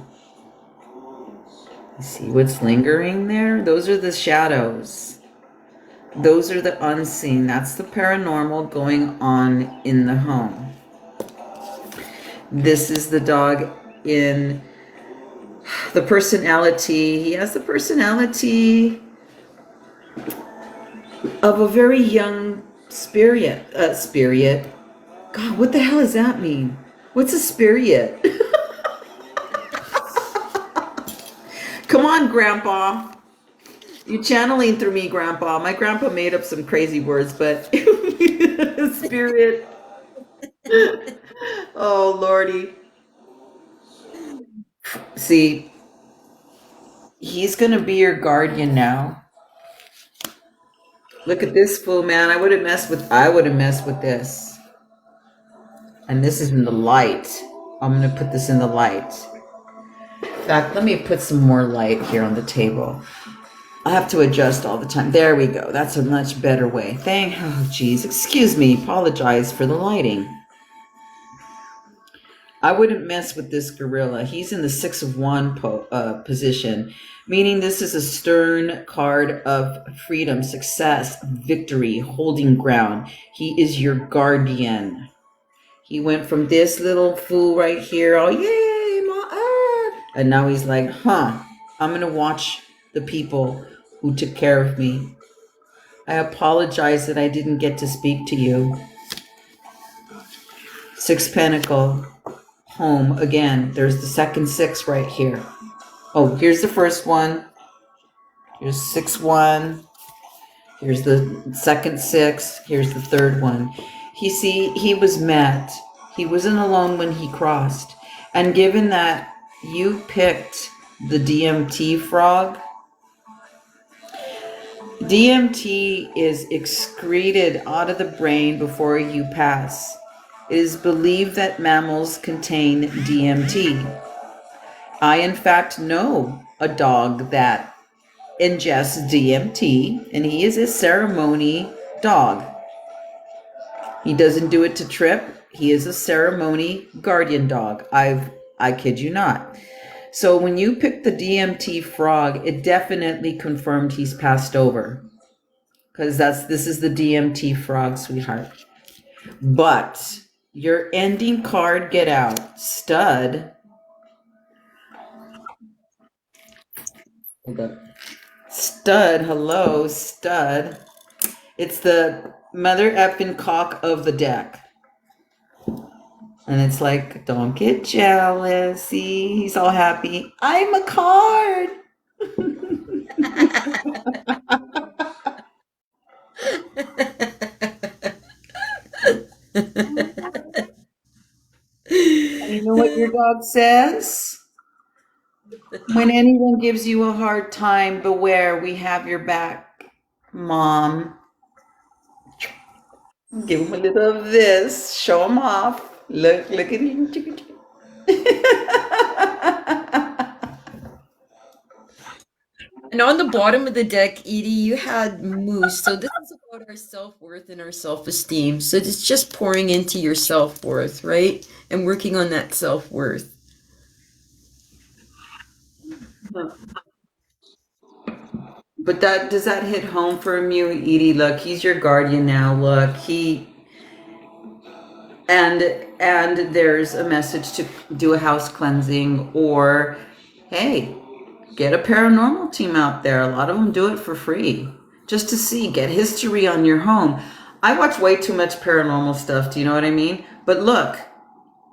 S2: You see what's lingering there? Those are the shadows. Those are the unseen. That's the paranormal going on in the home. This is the dog in the personality. He has the personality of a very young spirit. God, what the hell does that mean? What's a spirit? Come on, Grandpa. You're channeling through me, Grandpa. My grandpa made up some crazy words, but spirit. Oh, Lordy. See, he's going to be your guardian now. Look at this fool, man. I would have messed with this. And this is in the light. I'm going to put this in the light. In fact, let me put some more light here on the table. I have to adjust all the time. There we go. That's a much better way. Oh, geez. Excuse me. Apologize for the lighting. I wouldn't mess with this gorilla. He's in the 6 of Wands position, meaning this is a stern card of freedom, success, victory, holding ground. He is your guardian. He went from this little fool right here, oh, yay, and now he's like, I'm going to watch the people who took care of me. I apologize that I didn't get to speak to you. 6 Pentacle. Home again. There's the second 6 right here. Oh, here's the first one. Here's 6-1. Here's the second 6. Here's the third one. He was met. He wasn't alone when he crossed. And given that you picked the DMT frog, DMT is excreted out of the brain before you pass. It is believed that mammals contain DMT. I, in fact, know a dog that ingests DMT, and he is a ceremony dog. He doesn't do it to trip. He is a ceremony guardian dog. I kid you not. So when you pick the DMT frog, it definitely confirmed he's passed over. Because this is the DMT frog, sweetheart. But your ending card, get out. Stud. Hold up. Stud, hello, stud. It's the mother effing cock of the deck. And it's like, don't get jealous. See, he's all happy. I'm a card. And you know what your dog says? When anyone gives you a hard time, beware, we have your back, Mom. Give him a little of this. Show him off. Look at him.
S1: And on the bottom of the deck, Edie, you had moose. So this is about our self-worth and our self-esteem. So it's just pouring into your self-worth, right? And working on that self-worth.
S2: But does that hit home for you, Edie? Look, he's your guardian now. Look, and there's a message to do a house cleansing, or hey, get a paranormal team out there. A lot of them do it for free, just to get history on your home. I watch way too much paranormal stuff. Do you know what I mean? But look,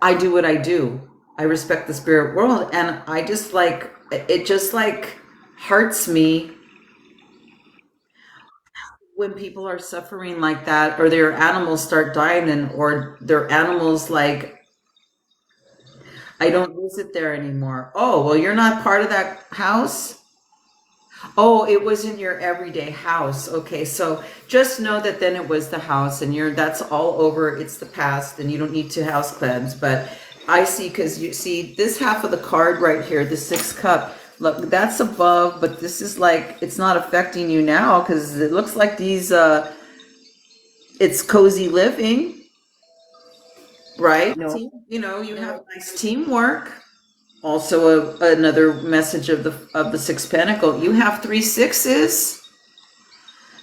S2: I do what I do. I respect the spirit world, and I just like it. Just like hearts me when people are suffering like that, or their animals start dying, and or their animals like I don't visit there anymore. Oh, well, you're not part of that house. Oh, it was in your everyday house. Okay, so just know that then it was the house, and you're that's all over. It's the past, and you don't need to house cleanse. But I see because you see this half of the card right here, the six cup. Look, that's above, but this is like it's not affecting you now because it looks like these. It's cozy living, right?
S1: No,
S2: You know, you have
S1: no.
S2: nice teamwork. Also, another message of the six pentacle. You have three sixes.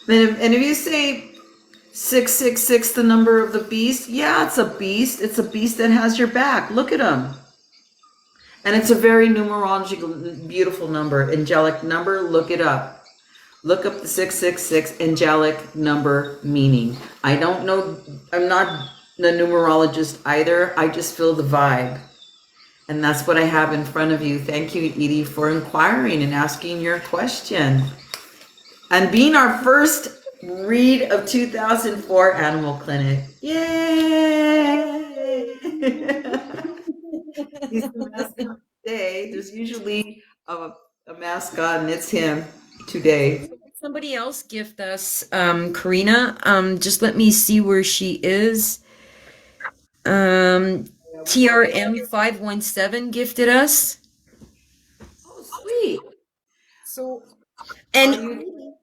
S2: And if you say 666, the number of the beast, yeah, it's a beast. It's a beast that has your back. Look at him. And it's a very numerological, beautiful number, angelic number. Look it up. Look up the 666 angelic number meaning. I don't know, I'm not a numerologist either. I just feel the vibe. And that's what I have in front of you. Thank you, Edie, for inquiring and asking your question. And being our first read of 2004 Animal Clinic. Yay! He's the mascot today. There's usually a mascot, and it's him today.
S1: Somebody else gift us, Karina. Just let me see where she is. Um, TRM517 gifted us.
S2: Oh, sweet.
S1: So,
S2: Are
S1: and
S2: you?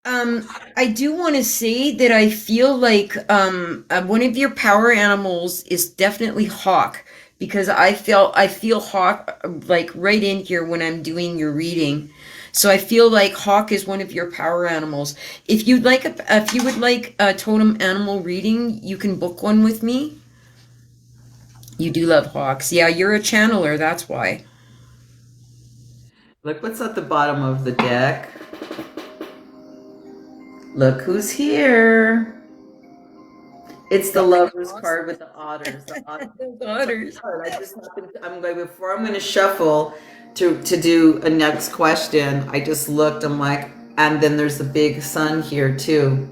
S1: I do want to say that I feel like one of your power animals is definitely hawk because I feel hawk like right in here when I'm doing your reading. So I feel like hawk is one of your power animals. If you would like a totem animal reading, you can book one with me. You do love hawks. Yeah, you're a channeler, that's why.
S2: Look what's at the bottom of the deck. Look who's here. It's the lovers card with the otters. The otters.
S1: Those otters.
S2: I just happened to, I'm going before I'm going to shuffle to do a next question. I just looked. I'm like, and then there's the big sun here too,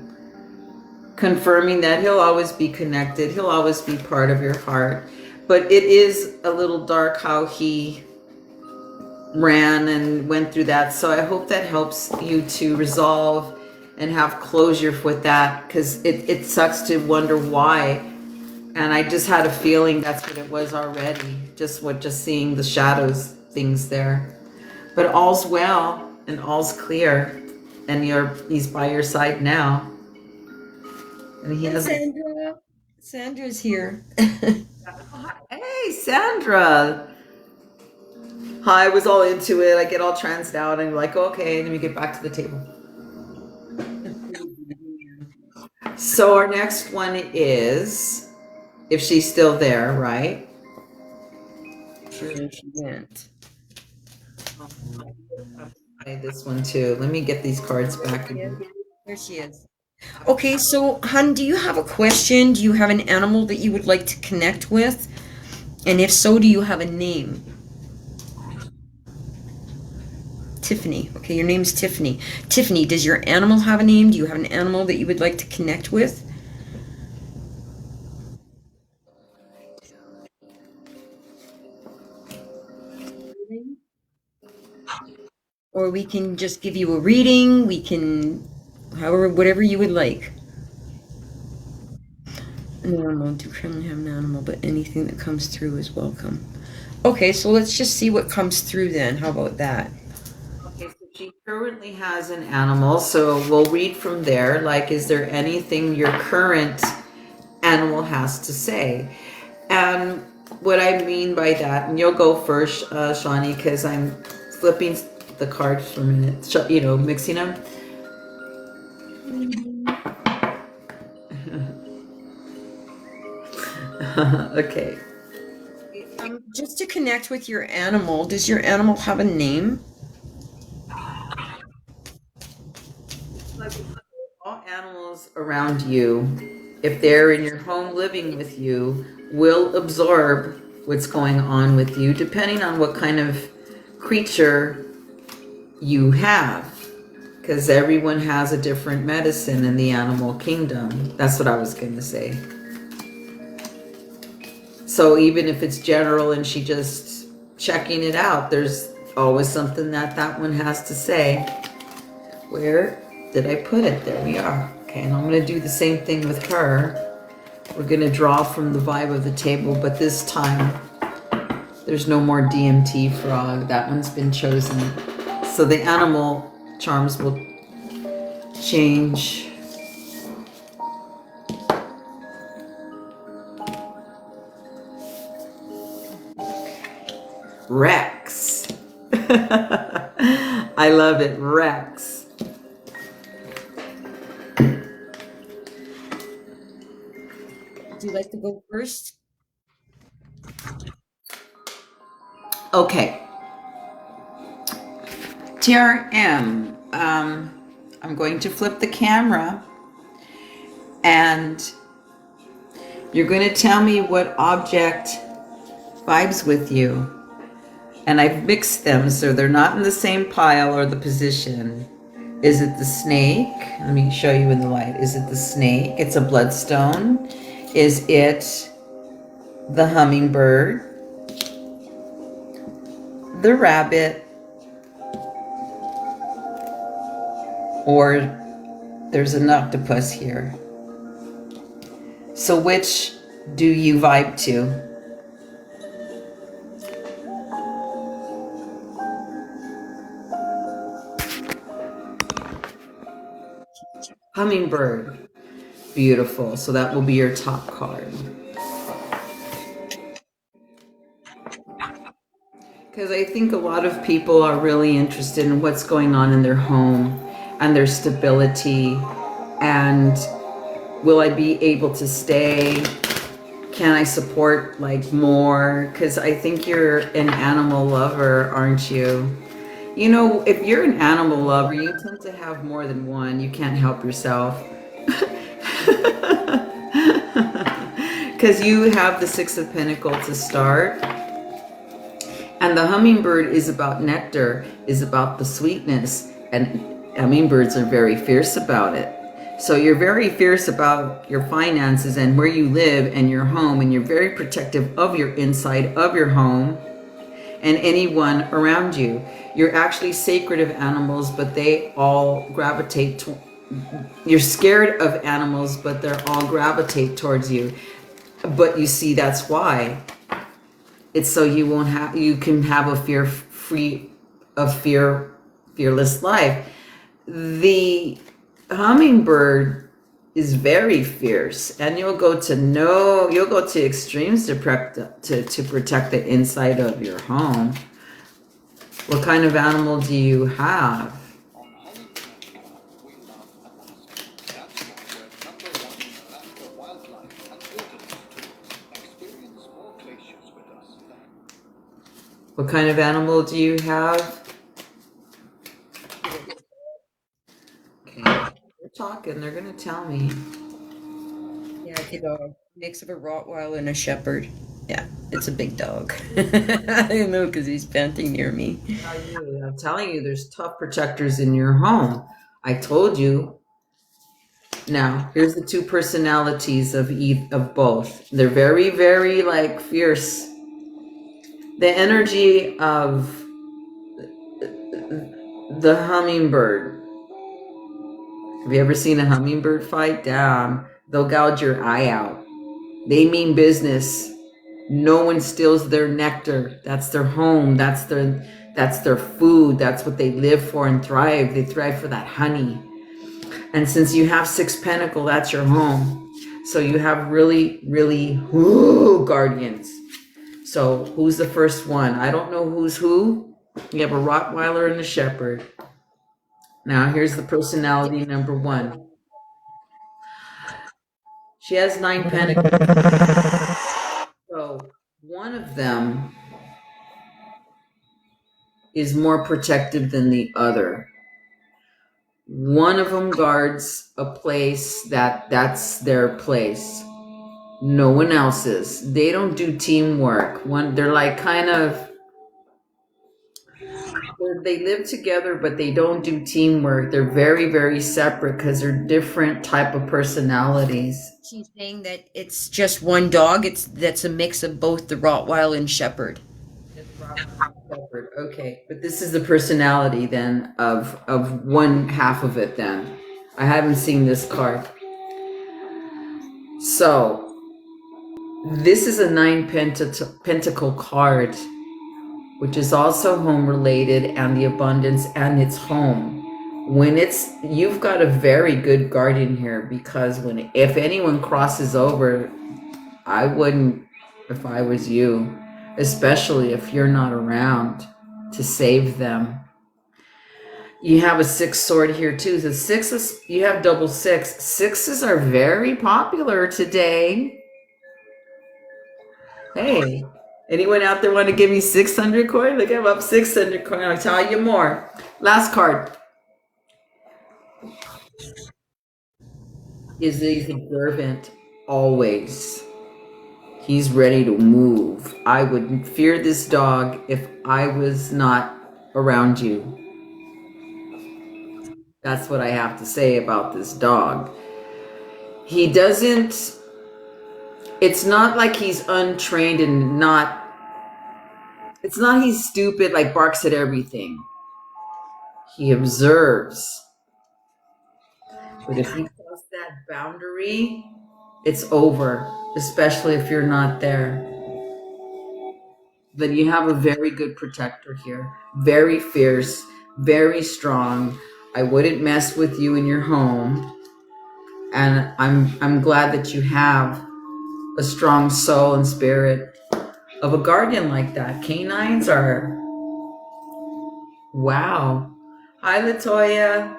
S2: confirming that he'll always be connected. He'll always be part of your heart. But it is a little dark how he ran and went through that. So I hope that helps you to resolve and have closure with that because it sucks to wonder why. And I just had a feeling that's what it was already. Just seeing the shadows things there. But all's well and all's clear. And he's by your side now. And he has
S1: Sandra. Sandra's here.
S2: Hey Sandra. Hi, I was all into it. I get all tranced out and like, okay, let me get back to the table. So our next one is if she's still there, right?
S1: Sure, she went.
S2: This one too. Let me get these cards back.
S1: There she is. Okay, so, hun, do you have a question? Do you have an animal that you would like to connect with? And if so, do you have a name? Tiffany. Okay, your name's Tiffany. Tiffany, does your animal have a name? Do you have an animal that you would like to connect with? Or we can just give you a reading. We can, however, whatever you would like. An animal. Do currently have an animal, but anything that comes through is welcome. Okay, so let's just see what comes through then. How about that?
S2: Okay, so she currently has an animal, so we'll read from there. Like, is there anything your current animal has to say? And what I mean by that, and you'll go first, Shawnee, because I'm flipping the cards for a minute, mixing them. Okay.
S1: Just to connect with your animal, does your animal have a name?
S2: All animals around you, if they're in your home living with you, will absorb what's going on with you, depending on what kind of creature you have. Because everyone has a different medicine in the animal kingdom. That's what I was going to say. So even if it's general and she just checking it out, there's always something that one has to say. Where did I put it? There we are. Okay, and I'm going to do the same thing with her. We're going to draw from the vibe of the table, but this time there's no more DMT frog. That one's been chosen. So the animal charms will change. Rex. I love it, Rex.
S1: Would you like to go first?
S2: Okay. TRM. I'm going to flip the camera and you're going to tell me what object vibes with you. And I've mixed them so they're not in the same pile or the position. Is it the snake? Let me show you in the light. Is it the snake? It's a bloodstone. Is it the hummingbird? The rabbit? Or there's an octopus here. So which do you vibe to? Hummingbird. Beautiful. So that will be your top card. Because I think a lot of people are really interested in what's going on in their home and their stability. And will I be able to stay? Can I support like more? Because I think you're an animal lover, aren't you? You know, if you're an animal lover, you tend to have more than one. You can't help yourself. Because you have the Six of Pentacles to start. And the hummingbird is about nectar, is about the sweetness. And hummingbirds are very fierce about it. So you're very fierce about your finances and where you live and your home. And you're very protective of your inside of your home and anyone around you. You're actually sacred of animals, but they all gravitate to, you're scared of animals, but they're all gravitate towards you. But you see, that's why. It's so you won't have, you can have a fearless life. The hummingbird is very fierce, and you'll go to extremes to protect the inside of your home. What kind of animal do you have? What kind of animal do you have? Okay, they're talking. They're gonna tell me.
S1: Yeah, it's a dog. Mix of a Rottweiler and a Shepherd. Yeah, it's a big dog. I know because he's panting near me.
S2: I'm telling you, there's tough protectors in your home. I told you. Now, here's the two personalities of both. They're very, very like fierce. The energy of the hummingbird. Have you ever seen a hummingbird fight? Damn, they'll gouge your eye out. They mean business. No one steals their nectar. That's their home. That's their food. That's what they live for and thrive. They thrive for that honey. And since you have Six Pentacle, that's your home. So you have really, really guardians. So who's the first one? I don't know who's who. You have a Rottweiler and a Shepherd. Now here's the personality number one. She has 9 pentacles. So one of them is more protective than the other. One of them guards a place that's their place. No one else's. They don't do teamwork. They're like kind of, they live together, but they don't do teamwork. They're very, very separate because they're different type of personalities.
S1: She's saying that it's just one dog. That's a mix of both the Rottweiler and Shepherd.
S2: Shepherd. Okay, but this is the personality then of one half of it. Then I haven't seen this card. So this is a pentacle card, which is also home related and the abundance, and it's home. When you've got a very good guardian here, because if anyone crosses over, I wouldn't if I was you, especially if you're not around to save them. You have a 6 sword here too. The sixes, you have double 6. Sixes are very popular today. Hey, anyone out there want to give me 600 coin? Look, I'm up 600 coin. I'll tell you more. Last card is he's observant always. He's ready to move. I would fear this dog if I was not around you. That's what I have to say about this dog. He doesn't, it's not like he's untrained and not, it's not he's stupid, like barks at everything. He observes. But if you cross that boundary, it's over, especially if you're not there. Then you have a very good protector here. Very fierce, very strong. I wouldn't mess with you in your home. And I'm glad that you have a strong soul and spirit of a guardian like that. Canines are, wow. Hi, Latoya.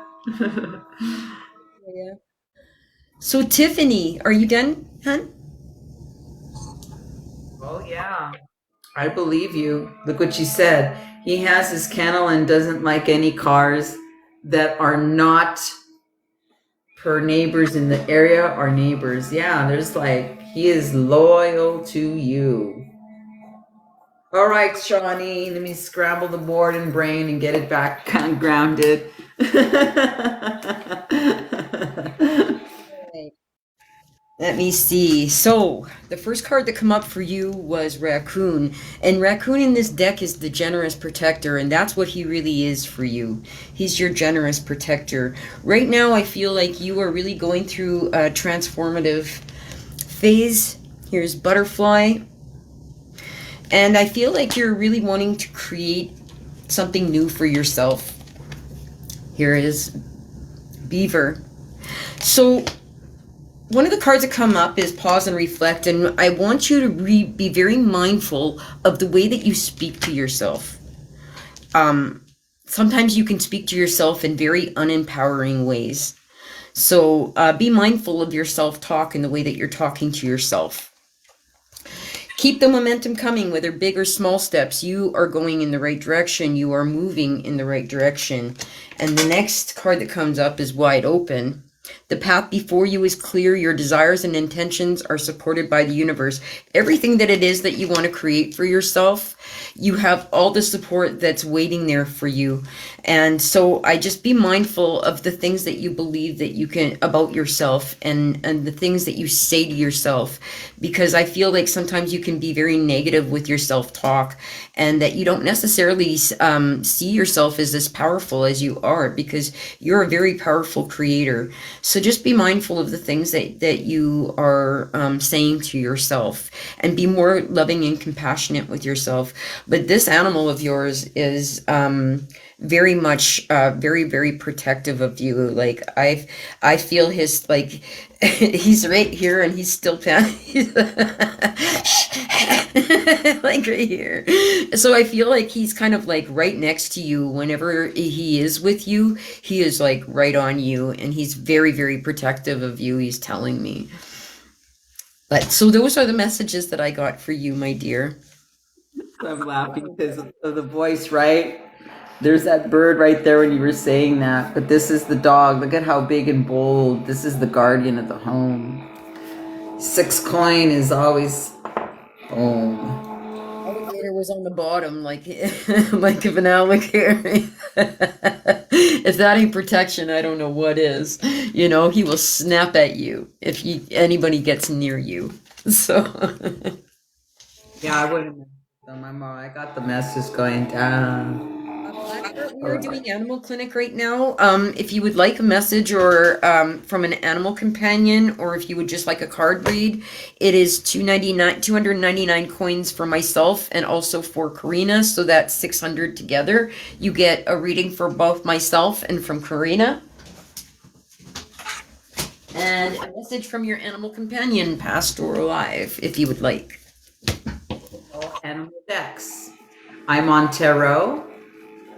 S1: Yeah. So Tiffany, are you done, hon?
S2: Oh, yeah. I believe you. Look what she said. He has his kennel and doesn't like any cars that are not per neighbors in the area or neighbors. Yeah, there's like, he is loyal to you. All right, Shawnee, let me scramble the board and brain and get it back grounded.
S1: Let me see. So, the first card that come up for you was Raccoon. And Raccoon in this deck is the generous protector, and that's what he really is for you. He's your generous protector. Right now, I feel like you are really going through a transformative phase. Here's Butterfly. And I feel like you're really wanting to create something new for yourself. Here is Beaver. So, one of the cards that come up is pause and reflect, and I want you to be very mindful of the way that you speak to yourself. Sometimes you can speak to yourself in very unempowering ways. So be mindful of your self-talk and the way that you're talking to yourself. Keep the momentum coming, whether big or small steps. You are going in the right direction. You are moving in the right direction. And the next card that comes up is Wide Open. The path before you is clear. Your desires and intentions are supported by the universe. Everything that it is that you want to create for yourself, you have all the support that's waiting there for you. And so I just be mindful of the things that you believe that you can about yourself, and the things that you say to yourself, because I feel like sometimes you can be very negative with your self-talk, and that you don't necessarily see yourself as as powerful as you are, because you're a very powerful creator. So just be mindful of the things that you are saying to yourself, and be more loving and compassionate with yourself. But this animal of yours is very much very, very protective of you. Like I feel his, like, he's right here and he's still like right here. So I feel like he's kind of like right next to you. Whenever he is with you, he is like right on you, and he's very, very protective of you, he's telling me. But so those are the messages that I got for you, my dear.
S2: I'm laughing because of the voice, right? There's that bird right there when you were saying that, but this is the dog. Look at how big and bold. This is the guardian of the home. 6 coin is always boom.
S1: Alligator was on the bottom, like like if an alligator. If that ain't protection, I don't know what is. You know, he will snap at you if anybody gets near you. So.
S2: Yeah, I wouldn't mess with them. I got the message going down.
S1: We are doing animal clinic right now. If you would like a message or from an animal companion, or if you would just like a card read, it is 299 coins for myself and also for Karina, so that's 600 together. You get a reading for both myself and from Karina. And a message from your animal companion, past or alive, if you would like.
S2: Animal decks. I'm on tarot,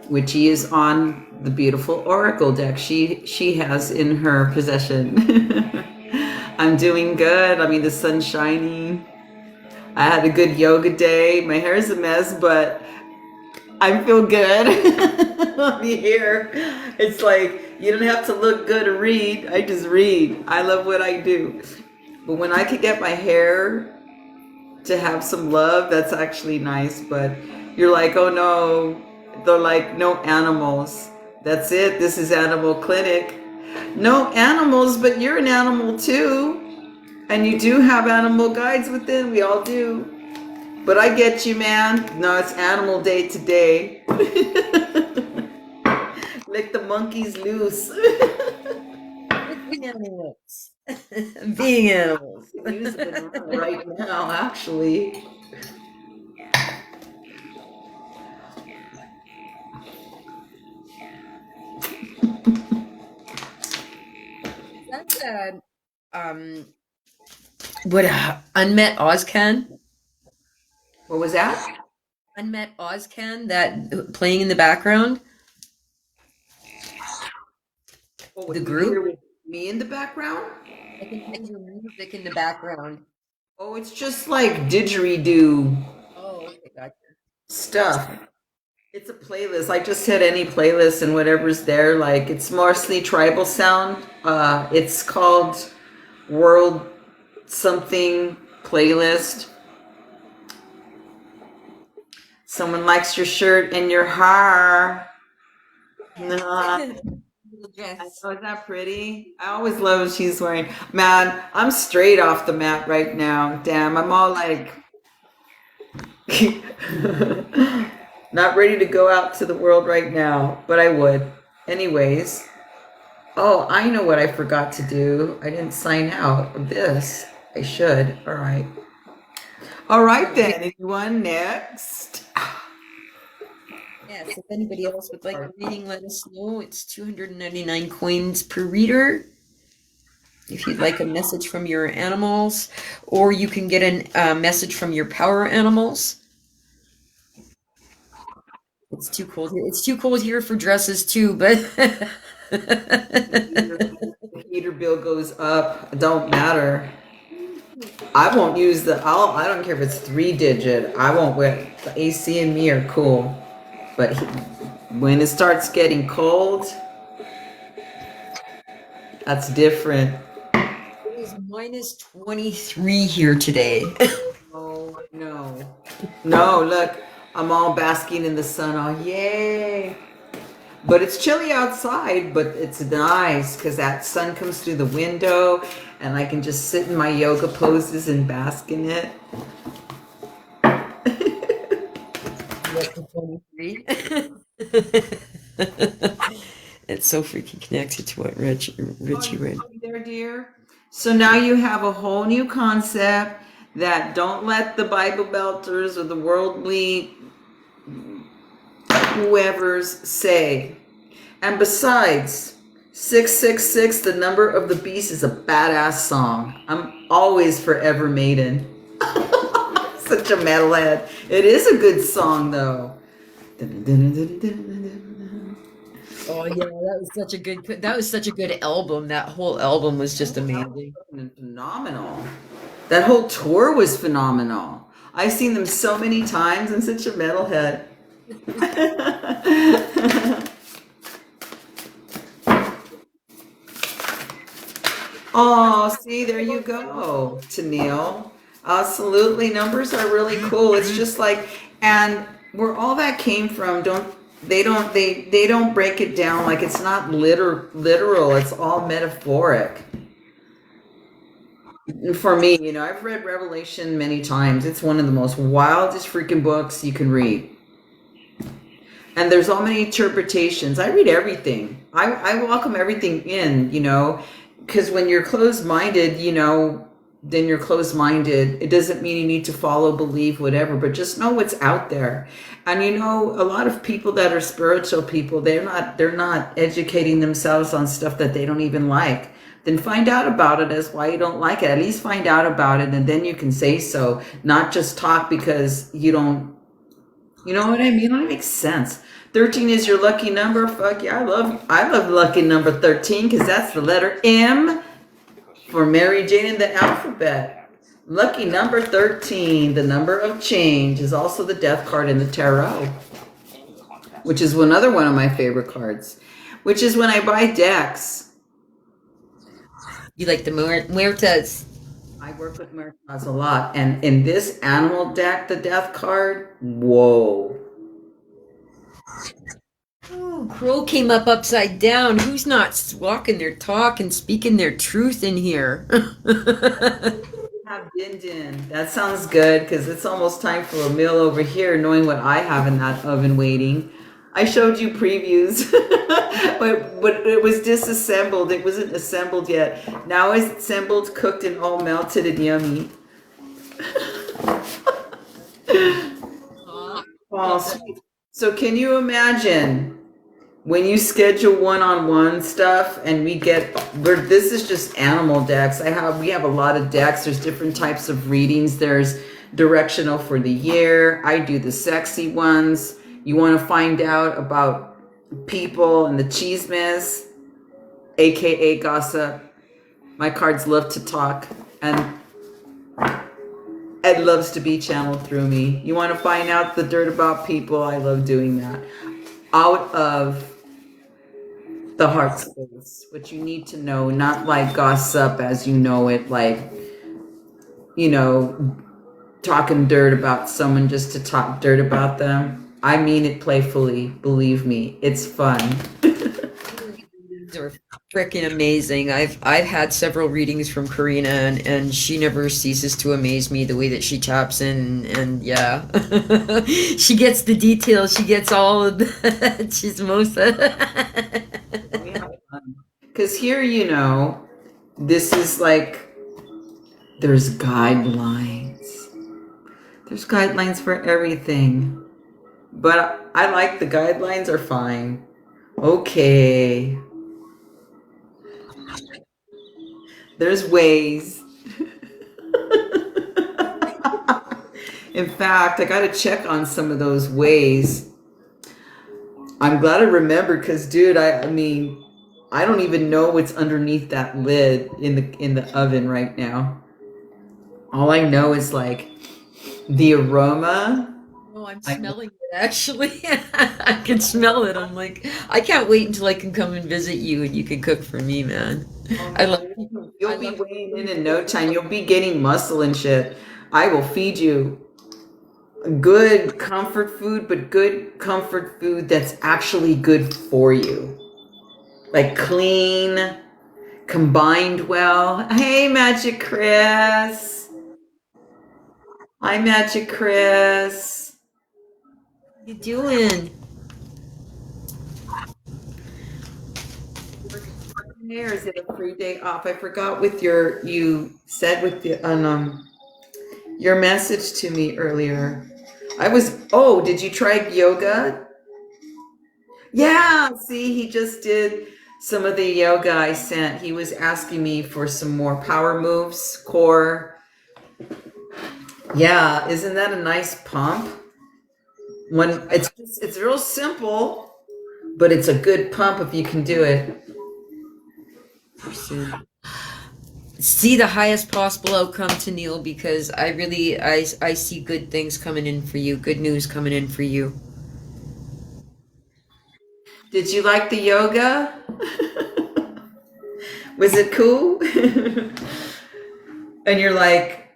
S2: which he is on the beautiful oracle deck she has in her possession. I'm doing good. I mean, the sun's shining. I had a good yoga day. My hair is a mess, but I feel good. On here, it's like you don't have to look good to read. I just read. I love what I do. But when I could get my hair to have some love, that's actually nice. But you're like, oh no, they're like, no animals. That's it. This is animal clinic. No animals, but you're an animal too. And you do have animal guides within. We all do. But I get you, man. No, it's animal day today. Let the monkeys loose.
S1: Being animals. Being animals.
S2: Use it right now, actually.
S1: That's what Unmet Ozcan?
S2: What was that?
S1: Unmet Ozcan, that playing in the background.
S2: Oh,
S1: The
S2: with
S1: group.
S2: with me in the background?
S1: I can hear your music in the background.
S2: Oh, it's just like didgeridoo
S1: Oh, okay, gotcha.
S2: stuff. It's a playlist. I just hit any playlist and whatever's there. Like it's mostly tribal sound. It's called World Something Playlist. Someone likes your shirt and your hair. Nah.
S1: Yes.
S2: Oh, is that pretty? I always love what she's wearing. Man, I'm straight off the mat right now. Damn, I'm all like not ready to go out to the world right now, but I would. Anyways. Oh, I know what I forgot to do. I didn't sign out of this. I should. All right. All right then. Anyone next?
S1: Yes, if anybody else would like a reading, let us know. It's 299 coins per reader. If you'd like a message from your animals, or you can get a message from your power animals. It's too cold here. It's too cold here for dresses too, but
S2: The heater bill goes up. It don't matter. I won't use I don't care if it's 3-digit. I won't wear the AC and me are cool. But when it starts getting cold, that's different.
S1: it is minus 23 here today.
S2: Oh, no. No, look, I'm all basking in the sun. Oh, yay. But it's chilly outside, but it's nice because that sun comes through the window and I can just sit in my yoga poses and bask in it.
S1: It's so freaking connected to what Richie read.
S2: There, dear. So now you have a whole new concept that don't let the Bible belters or the worldly whoever's say. And besides, 666, the number of the beast, is a badass song. I'm always forever maiden. Such a metalhead. It is a good song though.
S1: Oh yeah, that was such a good album. That whole album was just amazing.
S2: Phenomenal. That whole tour was phenomenal. I've seen them so many times. I'm such a metalhead. Oh, see, there you go, Tennille. Absolutely, numbers are really cool. It's just like, and where all that came from, they don't break it down like it's not literal. It's all metaphoric. And for me, I've read Revelation many times. It's one of the most wildest freaking books you can read. And there's all many interpretations. I read everything. I welcome everything in, because when you're closed minded, then you're closed minded. It doesn't mean you need to follow, believe, whatever, but just know what's out there. And a lot of people that are spiritual people, they're not educating themselves on stuff that they don't even like. Then find out about it as why you don't like it. At least find out about it, and then you can say so, not just talk because you don't. You know what I mean? That makes sense. 13 is your lucky number. Fuck yeah, I love lucky number 13 because that's the letter M for Mary Jane in the alphabet. Lucky number 13, the number of change, is also the death card in the tarot, which is another one of my favorite cards, which is when I buy decks.
S1: You like the Muertas?
S2: I work with Meritas a lot, and in this animal deck, the death card, whoa.
S1: Oh, crow came up upside down. Who's not walking their talk and speaking their truth in here?
S2: Have din din. That sounds good because it's almost time for a meal over here, knowing what I have in that oven waiting. I showed you previews, but it was disassembled. It wasn't assembled yet. Now it's assembled, cooked, and all melted and yummy. Oh, sweet. So can you imagine when you schedule one-on-one stuff and this is just animal decks. We have a lot of decks. There's different types of readings. There's directional for the year. I do the sexy ones. You want to find out about people and the chismes, aka gossip. My cards love to talk, and it loves to be channeled through me. You want to find out the dirt about people? I love doing that. Out of the heart space, what you need to know, not like gossip as you know it, like, talking dirt about someone just to talk dirt about them. I mean it playfully, believe me. It's fun.
S1: These are freaking amazing. I've had several readings from Karina, and she never ceases to amaze me the way that she taps in, and yeah. She gets the details, she gets all of the chismosa.
S2: Because here, this is like, there's guidelines. There's guidelines for everything. But I like the guidelines are fine. Okay. There's ways. In fact, I got to check on some of those ways. I'm glad I remembered because, dude, I mean, I don't even know what's underneath that lid in the oven right now. All I know is like the aroma.
S1: Oh, I'm smelling it actually. I can smell it. I'm like, I can't wait until I can come and visit you and you can cook for me, man. I love
S2: You'll be weighing in no time. You'll be gaining muscle and shit. I will feed you good comfort food, but good comfort food that's actually good for you. Like clean, combined well. Hey, Magic Chris. Hi, Magic Chris.
S1: What you doing?
S2: Or is it a free day off? I forgot you said with your message to me earlier. Did you try yoga? Yeah, see, he just did some of the yoga I sent. He was asking me for some more power moves, core. Yeah, isn't that a nice pump? It's real simple, but it's a good pump if you can do it.
S1: See the highest possible outcome, Tennille, because I see good things coming in for you, good news coming in for you.
S2: Did you like the yoga? Was it cool? And you're like,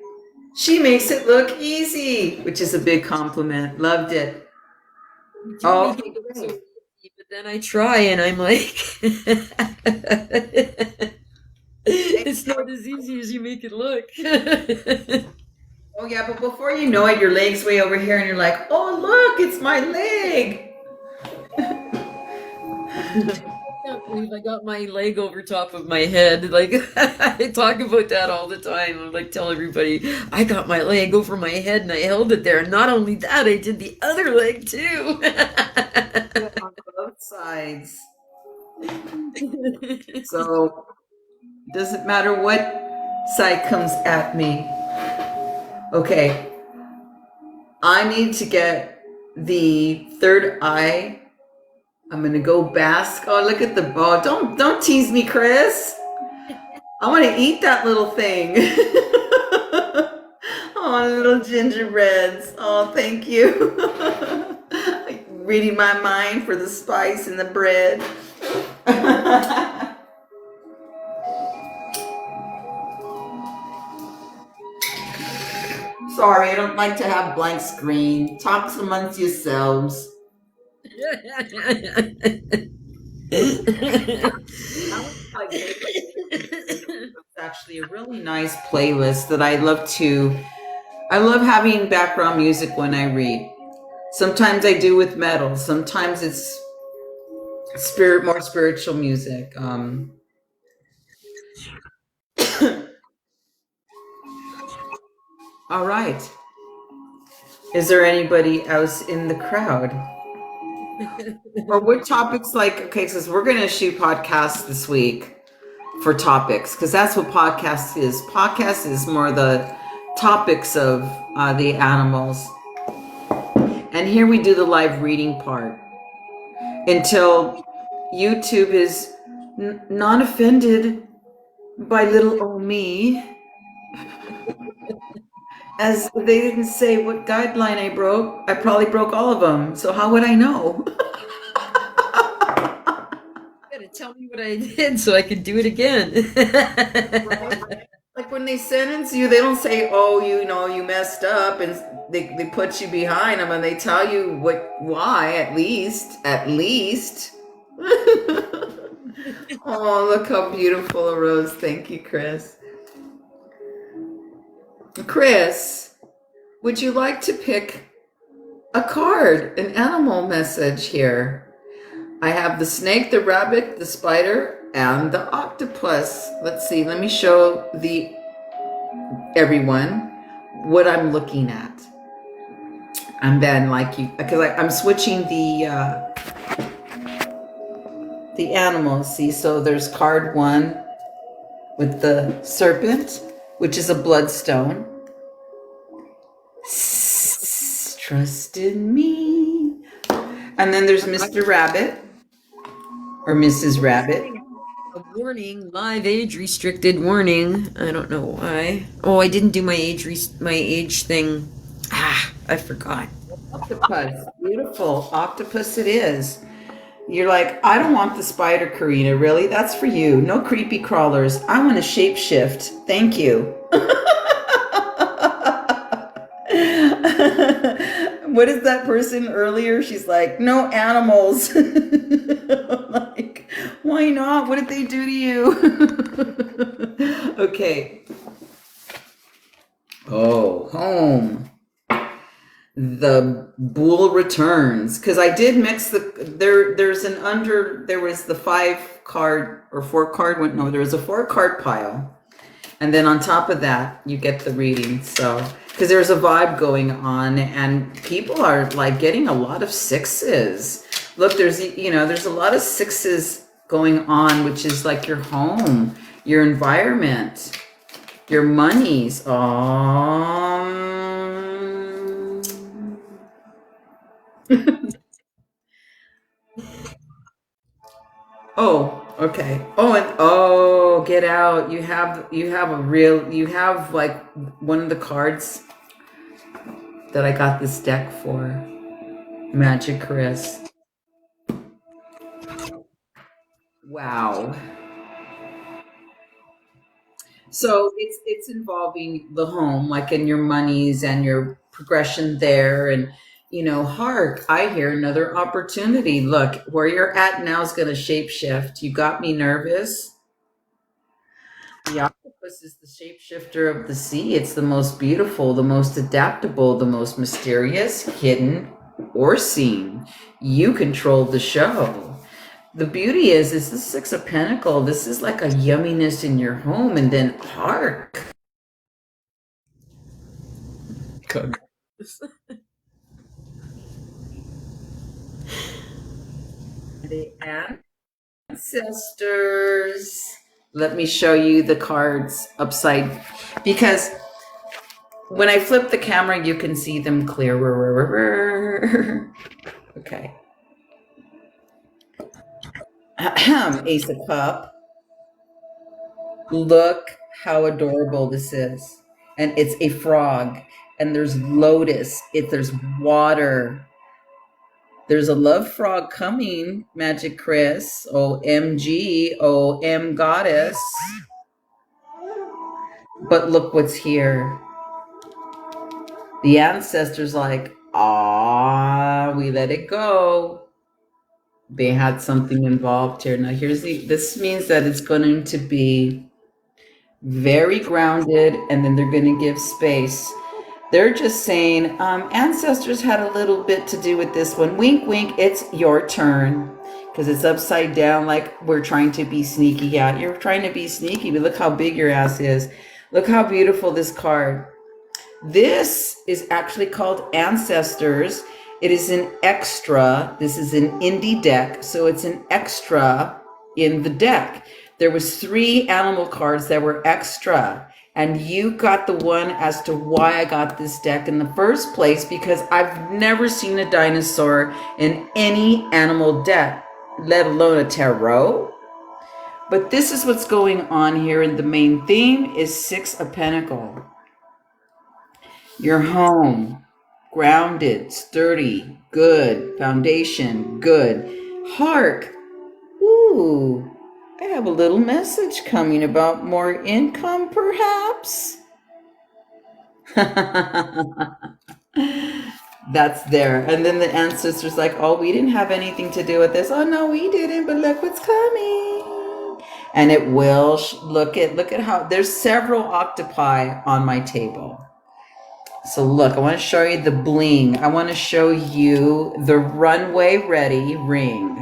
S2: she makes it look easy, which is a big compliment. Loved it.
S1: You do
S2: Oh,
S1: make it look so easy, but then I try and I'm like, it's not as easy as you make it look.
S2: oh yeah, but before you know it, your leg's way over here, and you're like, oh look, it's my leg.
S1: I can't believe I got my leg over top of my head. Like I talk about that all the time. I'm like tell everybody I got my leg over my head and I held it there. And not only that, I did the other leg too.
S2: On both sides. So it doesn't matter what side comes at me. Okay, I need to get the third eye. I'm gonna go bask. Oh, look at the ball. Don't tease me, Chris. I want to eat that little thing. Oh, little gingerbreads. Oh, thank you. Reading my mind for the spice in the bread. Sorry, I don't like to have blank screen. Talk amongst yourselves. It's actually a really nice playlist that I love to. I love having background music when I read. Sometimes I do with metal. Sometimes it's more spiritual music. All right. Is there anybody else in the crowd? Or what topics like, okay, because we're going to shoot podcasts this week for topics, because that's what podcast is. Podcast is more the topics of the animals. And here we do the live reading part until YouTube is not offended by little old me. As they didn't say what guideline I broke, I probably broke all of them. So how would I know?
S1: You gotta tell me what I did so I could do it again.
S2: Like when they sentence you, they don't say, "Oh, you messed up," and they put you behind them, and they tell you why. At least. Oh, look how beautiful a rose! Thank you, Chris. Chris, would you like to pick a card, an animal message here? I have the snake, the rabbit, the spider, and the octopus. Let's see. Let me show everyone what I'm looking at. And then, because I'm switching the animals. See, so there's card 1 with the serpent, which is a bloodstone. Trust in me. And then there's Mr. Rabbit. Or Mrs. Rabbit.
S1: A warning, live age restricted warning. I don't know why. Oh, I didn't do my age thing. I forgot.
S2: Octopus, beautiful octopus it is. You're like, I don't want the spider, Karina. Really, that's for you. No creepy crawlers. I want to shapeshift. Thank you. What is that person earlier? She's like, no animals. Like, why not? What did they do to you? Okay. Oh, home. The bull returns. Because I did mix there was the 5 card or 4 card, no, there was a 4 card pile. And then on top of that, you get the reading. So, because there's a vibe going on and people are like getting a lot of 6s. Look, there's a lot of 6s going on, which is like your home, your environment, your monies. Oh, okay. Get out. You have like one of the cards that I got this deck for. Magic Chris. Wow. So it's involving the home, like in your monies and your progression there, and hark, I hear another opportunity. Look, where you're at now is going to shape shift. You got me nervous. The octopus is the shapeshifter of the sea. It's the most beautiful, the most adaptable, the most mysterious, hidden, or seen. You control the show. The beauty is the Six of Pentacles. This is like a yumminess in your home, and then hark. The ancestors. Let me show you the cards upside, because when I flip the camera, you can see them clearer. Okay. Ace of Cup. Look how adorable this is. And it's a frog. And there's lotus. There's water. There's a love frog coming, Magic Chris. OMG. OM Goddess. But look what's here. The ancestors like, ah, we let it go. They had something involved here. Now this means that it's going to be very grounded, and then they're going to give space. They're just saying, ancestors had a little bit to do with this one. Wink, wink, it's your turn. Because it's upside down, like we're trying to be sneaky. Yeah, you're trying to be sneaky, but look how big your ass is. Look how beautiful this card. This is actually called Ancestors. It is an extra. This is an indie deck, so it's an extra in the deck. There was 3 animal cards that were extra, and you got the one as to why I got this deck in the first place, because I've never seen a dinosaur in any animal deck, let alone a tarot. But this is what's going on here, and the main theme is 6 of Pentacles. Your home, grounded, sturdy, good, foundation, good. Hark, ooh, I have a little message coming about more income, perhaps. That's there. And then the ancestors like, oh, we didn't have anything to do with this. Oh, no, we didn't, but look what's coming. And it will, look at how, there's several octopi on my table. So look, I want to show you the bling. I want to show you the runway ready ring.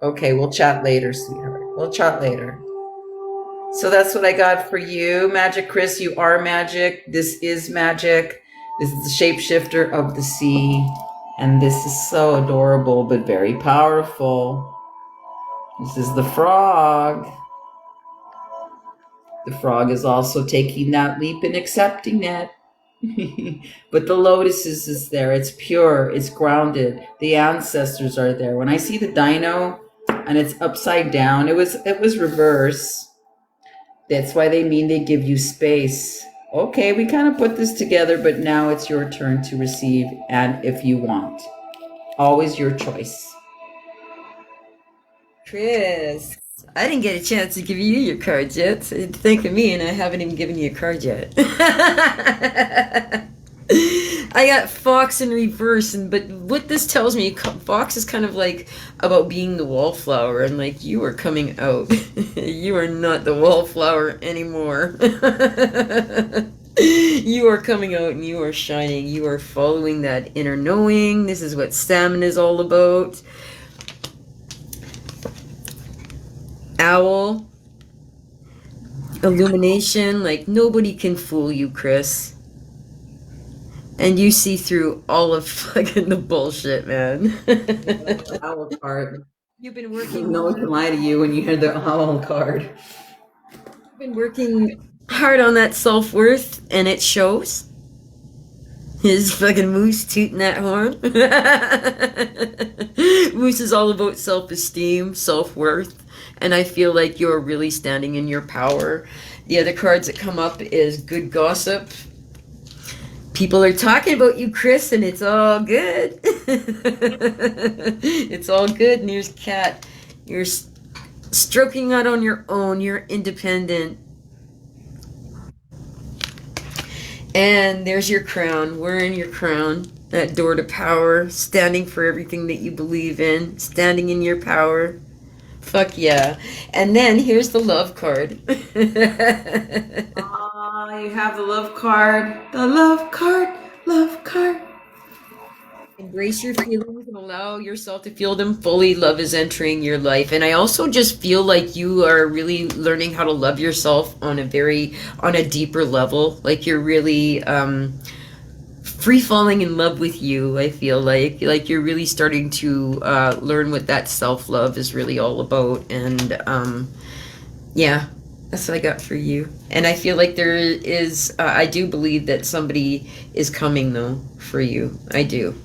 S2: Okay, we'll chat later, sweetheart. We'll chat later. So that's what I got for you, Magic Chris. You are magic. This is magic. This is the shapeshifter of the sea. And this is so adorable, but very powerful. This is the frog. The frog is also taking that leap and accepting it. But the lotus is there. It's pure. It's grounded. The ancestors are there. When I see the dino and it's upside down, it was reverse. That's why they give you space. Okay, we kind of put this together, but now it's your turn to receive, and if you want. Always your choice.
S1: Chris, I didn't get a chance to give you your cards yet. So think of me, and I haven't even given you a card yet. I got Fox in reverse, but what this tells me, Fox is kind of like about being the wallflower, and like you are coming out. You are not the wallflower anymore. You are coming out and you are shining. You are following that inner knowing. This is what salmon is all about. Owl. Illumination. Like nobody can fool you, Chris. And you see through all of fucking the bullshit, man.
S2: Owl card.
S1: You've been working.
S2: No one can lie to you when you hear the owl card.
S1: You've been working hard on that self-worth, and it shows. His fucking Moose tooting that horn. Moose is all about self-esteem, self-worth, and I feel like you're really standing in your power. The other cards that come up is good gossip. People are talking about you, Chris, and it's all good. It's all good. And here's Cat. You're stroking out on your own. You're independent. And there's your crown, wearing your crown. That door to power, standing for everything that you believe in, standing in your power. Fuck yeah. And then here's the love card.
S2: Ah, you have the love card. The love card. Love card.
S1: Embrace your feelings and allow yourself to feel them fully. Love is entering your life. And I also just feel like you are really learning how to love yourself on a deeper level. Like you're really free falling in love with you. I feel like you're really starting to learn what that self-love is really all about. And yeah, that's what I got for you. And I feel like there is, I do believe that somebody is coming though for you. I do.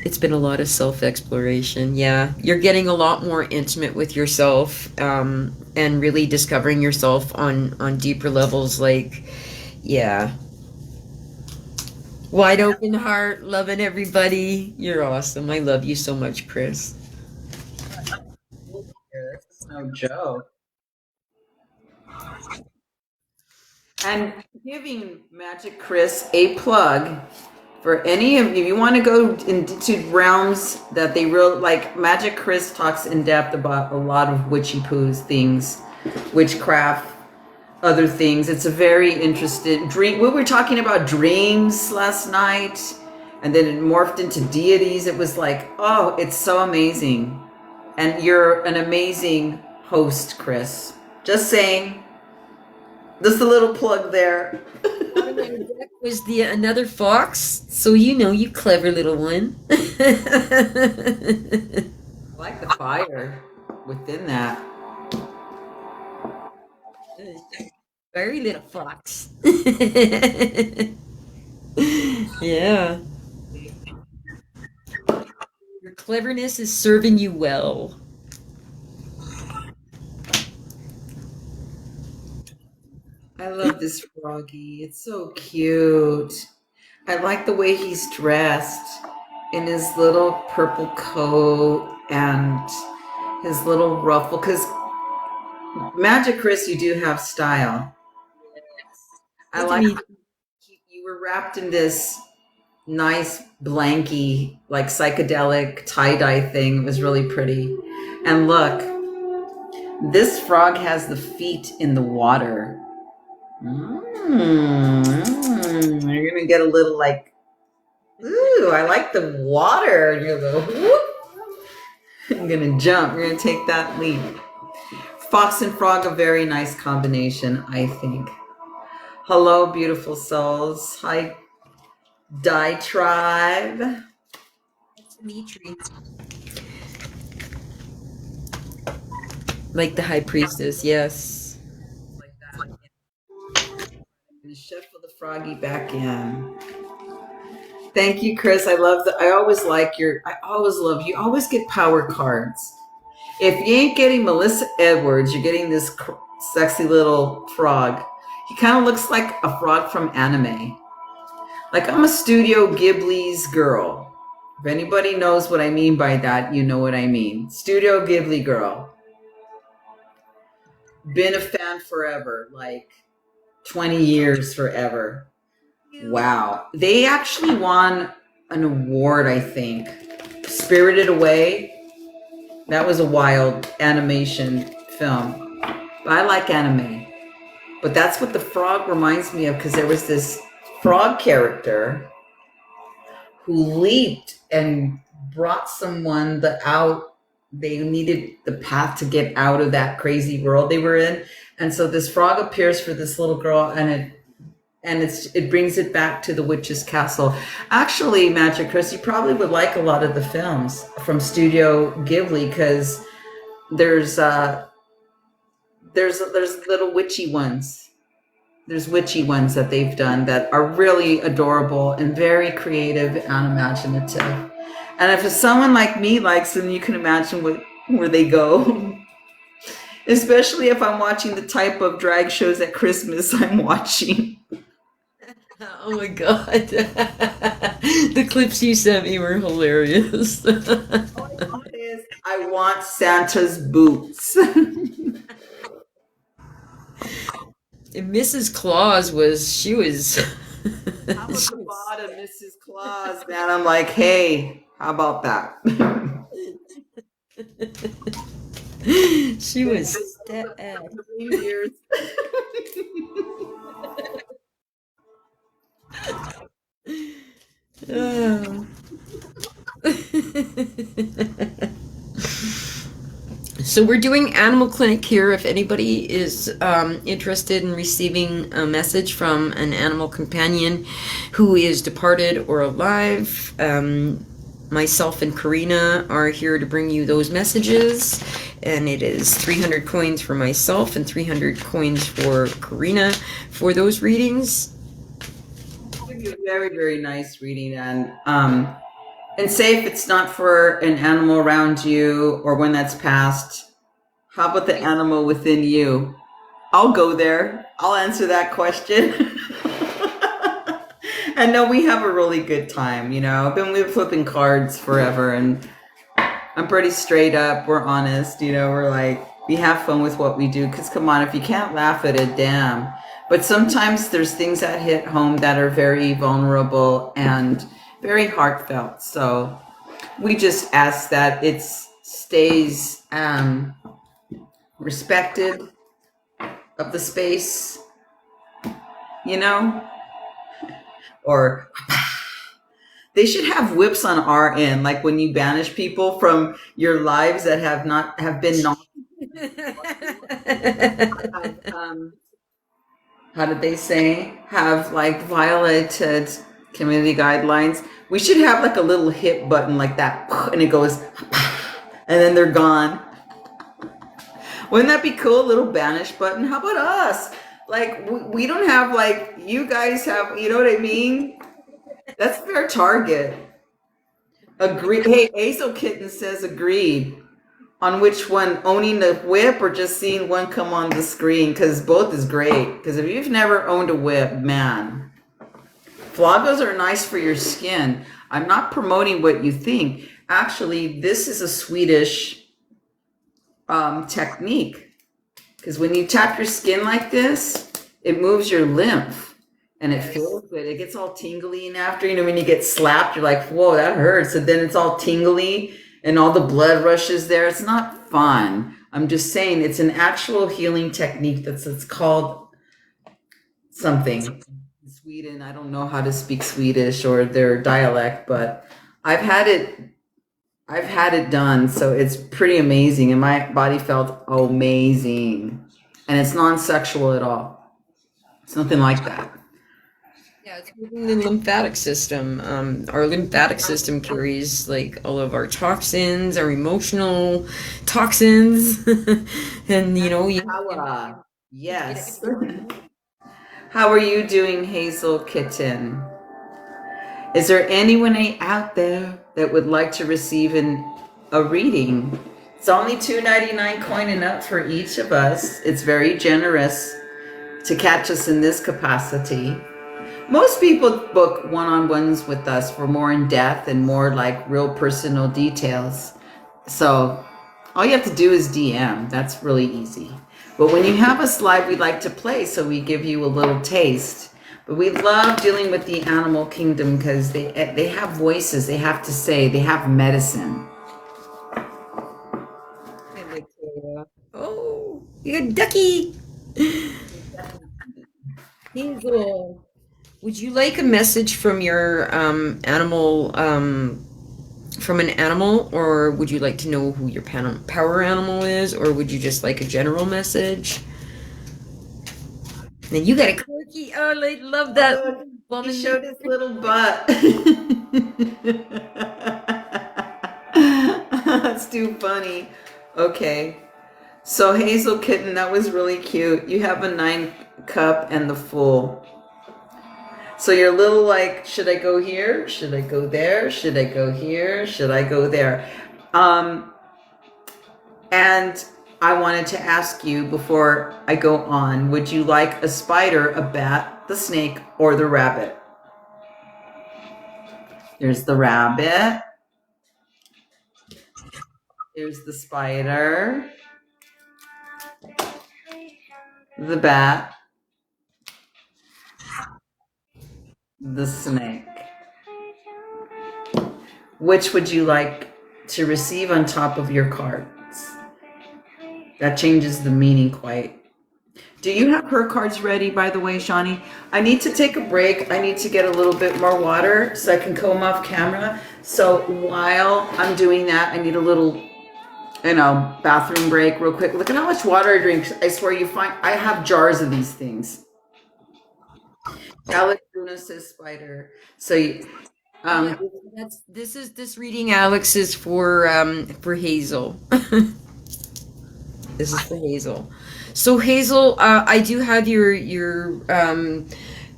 S1: It's been a lot of self-exploration. Yeah, you're getting a lot more intimate with yourself, and really discovering yourself on deeper levels. Like, yeah, wide open heart, loving everybody. You're awesome. I love you so much, Chris.
S2: No joke. And giving Magic Chris a plug for any of you, if you want to go into realms that they real like, Magic Chris talks in depth about a lot of witchy poos things, witchcraft, other things. It's a very interesting dream. We were talking about dreams last night, and then it morphed into deities. It was like, oh, it's so amazing. And you're an amazing host, Chris. Just saying. Just a little plug there.
S1: Was the another fox? So you clever little one.
S2: I like the fire within that.
S1: Very little fox. Yeah. Your cleverness is serving you well.
S2: I love this froggy. It's so cute. I like the way he's dressed in his little purple coat and his little ruffle. Because Magic Chris, you do have style. I
S1: Good to
S2: like
S1: meet
S2: you were wrapped in this nice blanky, like psychedelic tie-dye thing. It was really pretty. And look, this frog has the feet in the water. You're gonna get a little like, ooh, I like the water. And you'll go, whoop. I'm gonna jump. We're gonna take that leap. Fox and frog, a very nice combination, I think. Hello, beautiful souls. Hi, Die Tribe.
S1: Dimitri. Like the high priestess, yes.
S2: Like that. I'm gonna shuffle the froggy back in. Thank you, Chris. I love that. I always love you. Always get power cards. If you ain't getting Melissa Edwards, you're getting this sexy little frog. He kind of looks like a frog from anime. Like, I'm a Studio Ghibli's girl. If anybody knows what I mean by that, you know what I mean. Studio Ghibli girl. Been a fan forever, like 20 years forever. Wow. They actually won an award, I think. Spirited Away. That was a wild animation film. But I like anime. But that's what the frog reminds me of, because there was this frog character who leaped and brought someone out. They needed the path to get out of that crazy world they were in. And so this frog appears for this little girl, and it brings it back to the witch's castle. Actually, Magic Chris, you probably would like a lot of the films from Studio Ghibli, because there's little witchy ones. There's witchy ones that they've done that are really adorable and very creative and imaginative. And if someone like me likes them, you can imagine where they go. Especially if I'm watching the type of drag shows at Christmas I'm watching.
S1: Oh my god. The clips you sent me were hilarious.
S2: Oh, I want Santa's boots.
S1: And Mrs. Claus she was
S2: How about the bottom, Mrs. Claus? Man, I'm like, hey, how about that?
S1: she was
S2: Reindeers.
S1: Oh. So we're doing animal clinic here. If anybody is interested in receiving a message from an animal companion who is departed or alive, myself and Karina are here to bring you those messages. And it is 300 coins for myself and 300 coins for Karina for those readings.
S2: Very, very nice reading. And say if it's not for an animal around you or one that's passed, how about the animal within you? I'll go there. I'll answer that question. And no, we have a really good time. I've been flipping cards forever, and I'm pretty straight up. We're honest. We're like, we have fun with what we do. Because come on, if you can't laugh at it, damn. But sometimes there's things that hit home that are very vulnerable and very heartfelt. So we just ask that it stays respected of the space, or they should have whips on our end, like when you banish people from your lives that have been how did they say, have like violated community guidelines. We should have like a little hit button like that, and it goes, and then they're gone. Wouldn't that be cool? A little banish button. How about us? Like we don't have, like, you guys have, you know what I mean? That's their target. Agree. Hey, Azo Kitten says agreed. On which one, owning the whip or just seeing one come on the screen? Because both is great. Because if you've never owned a whip, man, flogos are nice for your skin. I'm not promoting what you think. Actually, this is a Swedish technique. Because when you tap your skin like this, it moves your lymph. And it feels good. It gets all tingly, and after, when you get slapped, you're like, whoa, that hurts. And then it's all tingly and all the blood rushes there. It's not fun. I'm just saying it's an actual healing technique it's called something. In Sweden, I don't know how to speak Swedish or their dialect, but I've had it done, so it's pretty amazing, and my body felt amazing. And it's non-sexual at all. It's nothing like that.
S1: Yeah, it's within the lymphatic system. Our lymphatic system carries like all of our toxins, our emotional toxins, and
S2: Yes. How are you doing, Hazel Kitten? Is there anyone out there that would like to receive a reading? It's only $2.99 coin and up for each of us. It's very generous to catch us in this capacity. Most people book one-on-ones with us for more in-depth and more like real personal details. So all you have to do is DM. That's really easy. But when you have us live, we like to play, so we give you a little taste. But we love dealing with the animal kingdom because they have voices. They have to say. They have medicine.
S1: Oh, you're a ducky. Hazel. Would you like a message from your animal, from an animal, or would you like to know who your power animal is, or would you just like a general message? And you got a corky. Oh, I love that.
S2: He showed his little butt. That's too funny. Okay. So Hazel Kitten, that was really cute. You have a 9 cup and the Fool. So you're a little like, should I go here? Should I go there? Should I go here? Should I go there? And I wanted to ask you before I go on, would you like a spider, a bat, the snake, or the rabbit? There's the rabbit. There's the spider, the bat, the snake. Which would you like to receive on top of your cards? That changes the meaning quite. Do you have her cards ready, by the way, Shawnee? I need to take a break. I need to get a little bit more water so I can comb off camera. So while I'm doing that, I need a little, bathroom break real quick. Look at how much water I drink. I swear I have jars of these things. Alex Luna says spider. So,
S1: Yeah, this reading, Alex, is for Hazel. This is for Hazel. So Hazel, I do have your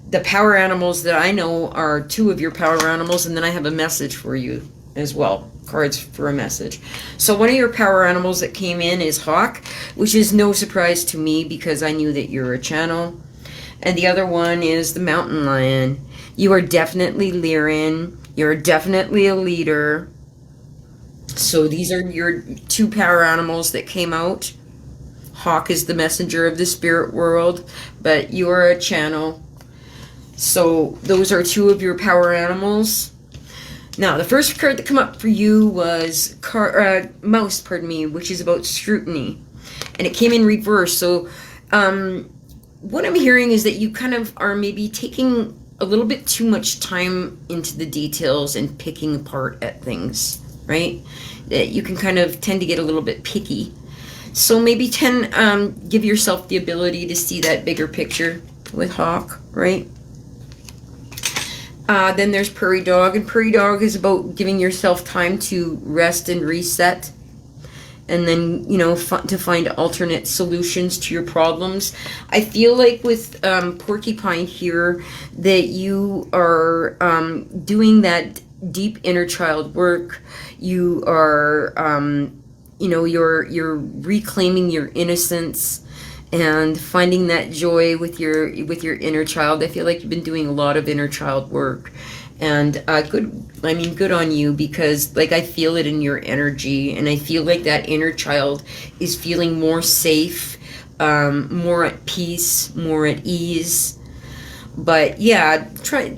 S1: the power animals that I know are two of your power animals, and then I have a message for you as well. Cards for a message. So one of your power animals that came in is Hawk, which is no surprise to me because I knew that you're a channel. And the other one is the mountain lion. You are definitely Lyran. You're definitely a leader. So these are your two power animals that came out. Hawk is the messenger of the spirit world, but you are a channel. So those are two of your power animals. Now, the first card that came up for you was Mouse, which is about scrutiny. And it came in reverse. So what I'm hearing is that you kind of are maybe taking a little bit too much time into the details and picking apart at things, right? That you can kind of tend to get a little bit picky. So maybe give yourself the ability to see that bigger picture with Hawk, right? Then there's Prairie Dog, and Prairie Dog is about giving yourself time to rest and reset, and then, to find alternate solutions to your problems. I feel like with Porcupine here that you are doing that deep inner child work. You are, you're reclaiming your innocence and finding that joy with your inner child. I feel like you've been doing a lot of inner child work, and good on you, because I feel it in your energy, and I feel like that inner child is feeling more safe, more at peace, more at ease. But yeah, try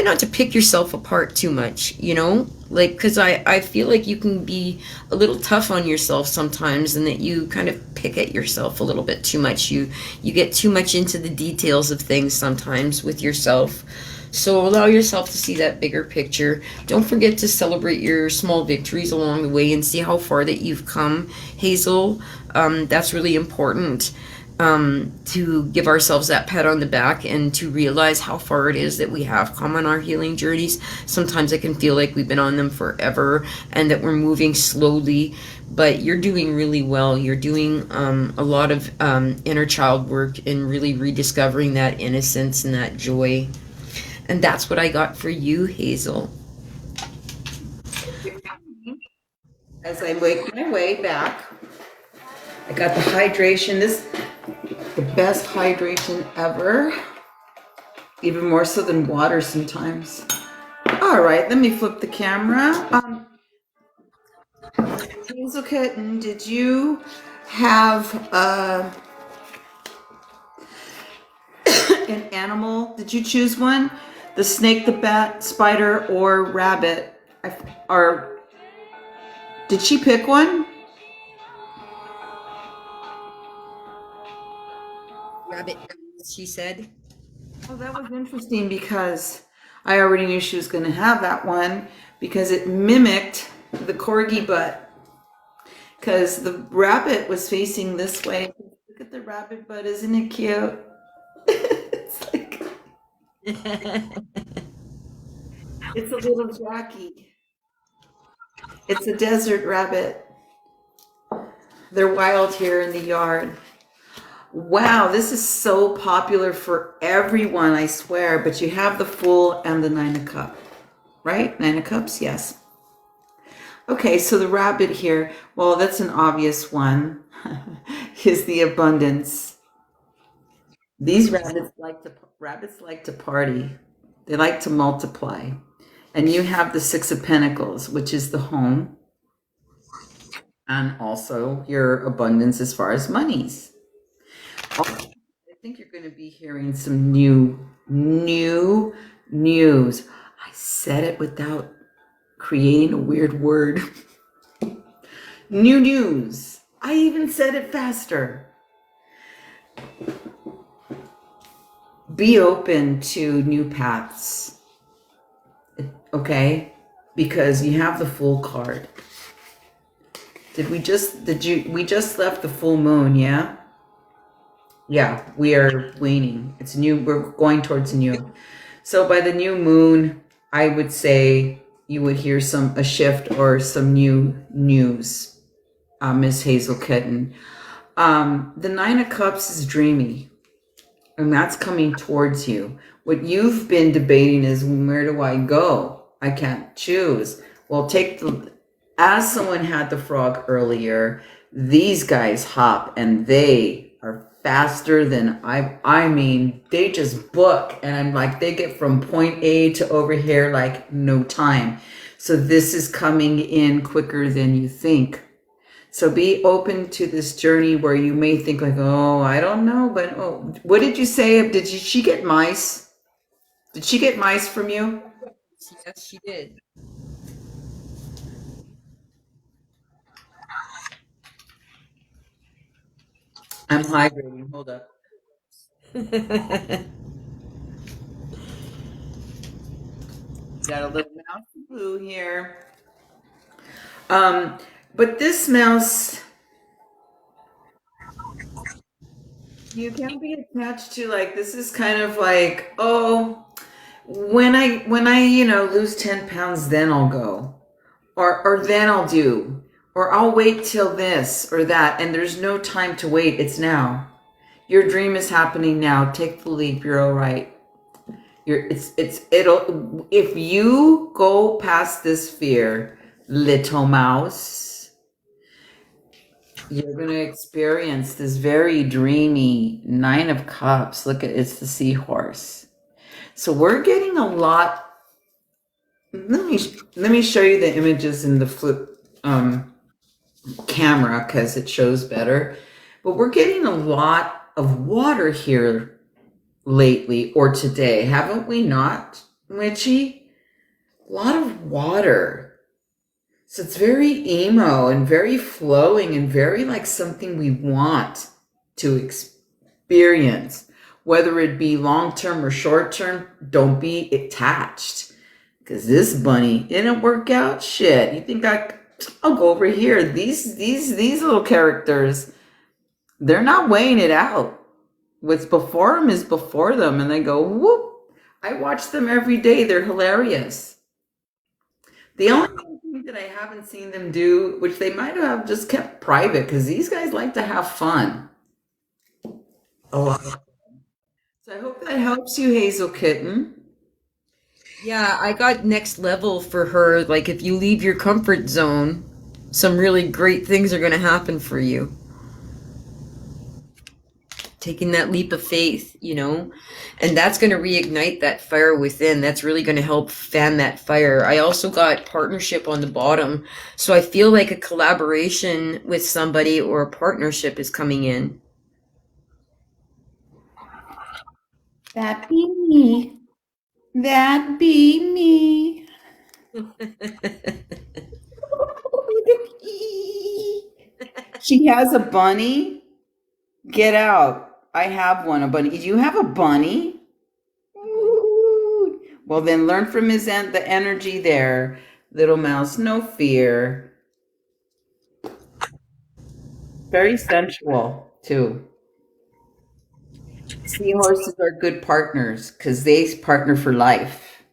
S1: not to pick yourself apart too much, because I feel like you can be a little tough on yourself sometimes, and that you kind of pick at yourself a little bit too much. You get too much into the details of things sometimes with yourself. So allow yourself to see that bigger picture. Don't forget to celebrate your small victories along the way and see how far that you've come, Hazel. That's really important. To give ourselves that pat on the back and to realize how far it is that we have come on our healing journeys. Sometimes it can feel like we've been on them forever and that we're moving slowly, but you're doing really well. You're doing a lot of inner child work and really rediscovering that innocence and that joy. And that's what I got for you, Hazel.
S2: As I make my way back, I got the hydration. The best hydration ever. Even more so than water sometimes. All right, let me flip the camera. Hazel Kitten, did you have an animal? Did you choose one? The snake, the bat, spider, or rabbit? Or did she pick one?
S1: Rabbit, she said.
S2: Oh, that was interesting because I already knew she was going to have that one because it mimicked the corgi butt. Because the rabbit was facing this way. Look at the rabbit butt, isn't it cute? It's like it's a little Jackie. It's a desert rabbit. They're wild here in the yard. Wow, this is so popular for everyone, I swear. But you have the Fool and the Nine of Cups, right? Nine of Cups, yes. Okay, so the rabbit here, well, that's an obvious one, is the abundance. These rabbits like to party. They like to multiply. And you have the Six of Pentacles, which is the home. and also your abundance as far as monies. Also, I think you're going to be hearing some new news. I said it without creating a weird word. New news. I even said it faster. Be open to new paths. Okay? Because you have the Fool card. We just left the full moon, yeah? Yeah, we are waning. It's new. We're going towards new. So by the new moon, I would say you would hear a shift or some new news, Miss Hazel Kitten. The Nine of Cups is dreamy, and that's coming towards you. What you've been debating is, where do I go? I can't choose. Well, as someone had the frog earlier, these guys hop and they are faster than I mean, they just book, and I'm like, they get from point A to over here like no time. So this is coming in quicker than you think. So be open to this journey where you may think like, oh, I don't know, but what did you say? She get mice? Did she get mice from you?
S1: Yes, she did.
S2: I'm hydrating. Hold up. Got a little mouse blue here. But this mouse, you can be attached to, like, this is kind of like, oh, when I lose 10 pounds, then I'll go. Or then I'll do. Or I'll wait till this or that. And there's no time to wait. It's now. Your dream is happening now. Take the leap. You're all right. It'll, if you go past this fear, little mouse, you're going to experience this very dreamy Nine of Cups. Look at it's the seahorse. So we're getting a lot. Let me show you the images in the flip camera because it shows better. But we're getting a lot of water here lately or today, haven't we not, Witchy? A lot of water. So it's very emo and very flowing and very like something we want to experience. Whether it be long-term or short-term, don't be attached. Because this bunny didn't work out. Shit. You think I'll go over here. These little characters, they're not weighing it out. What's before them is before them, and they go, whoop. I watch them every day. They're hilarious. The only thing that I haven't seen them do, which they might have just kept private, because these guys like to have fun. Oh, so I hope that helps you, Hazel Kitten.
S1: Yeah, I got next level for her. Like, if you leave your comfort zone, some really great things are going to happen for you. Taking that leap of faith, and that's going to reignite that fire within. That's really going to help fan that fire. I also got partnership on the bottom. So I feel like a collaboration with somebody or a partnership is coming in.
S2: That be me. That be me. She has a bunny. Get out. I have one, a bunny. Do you have a bunny? Ooh. Well, then learn from the energy there, little mouse. No fear. Very sensual, too. Seahorses are good partners because they partner for life.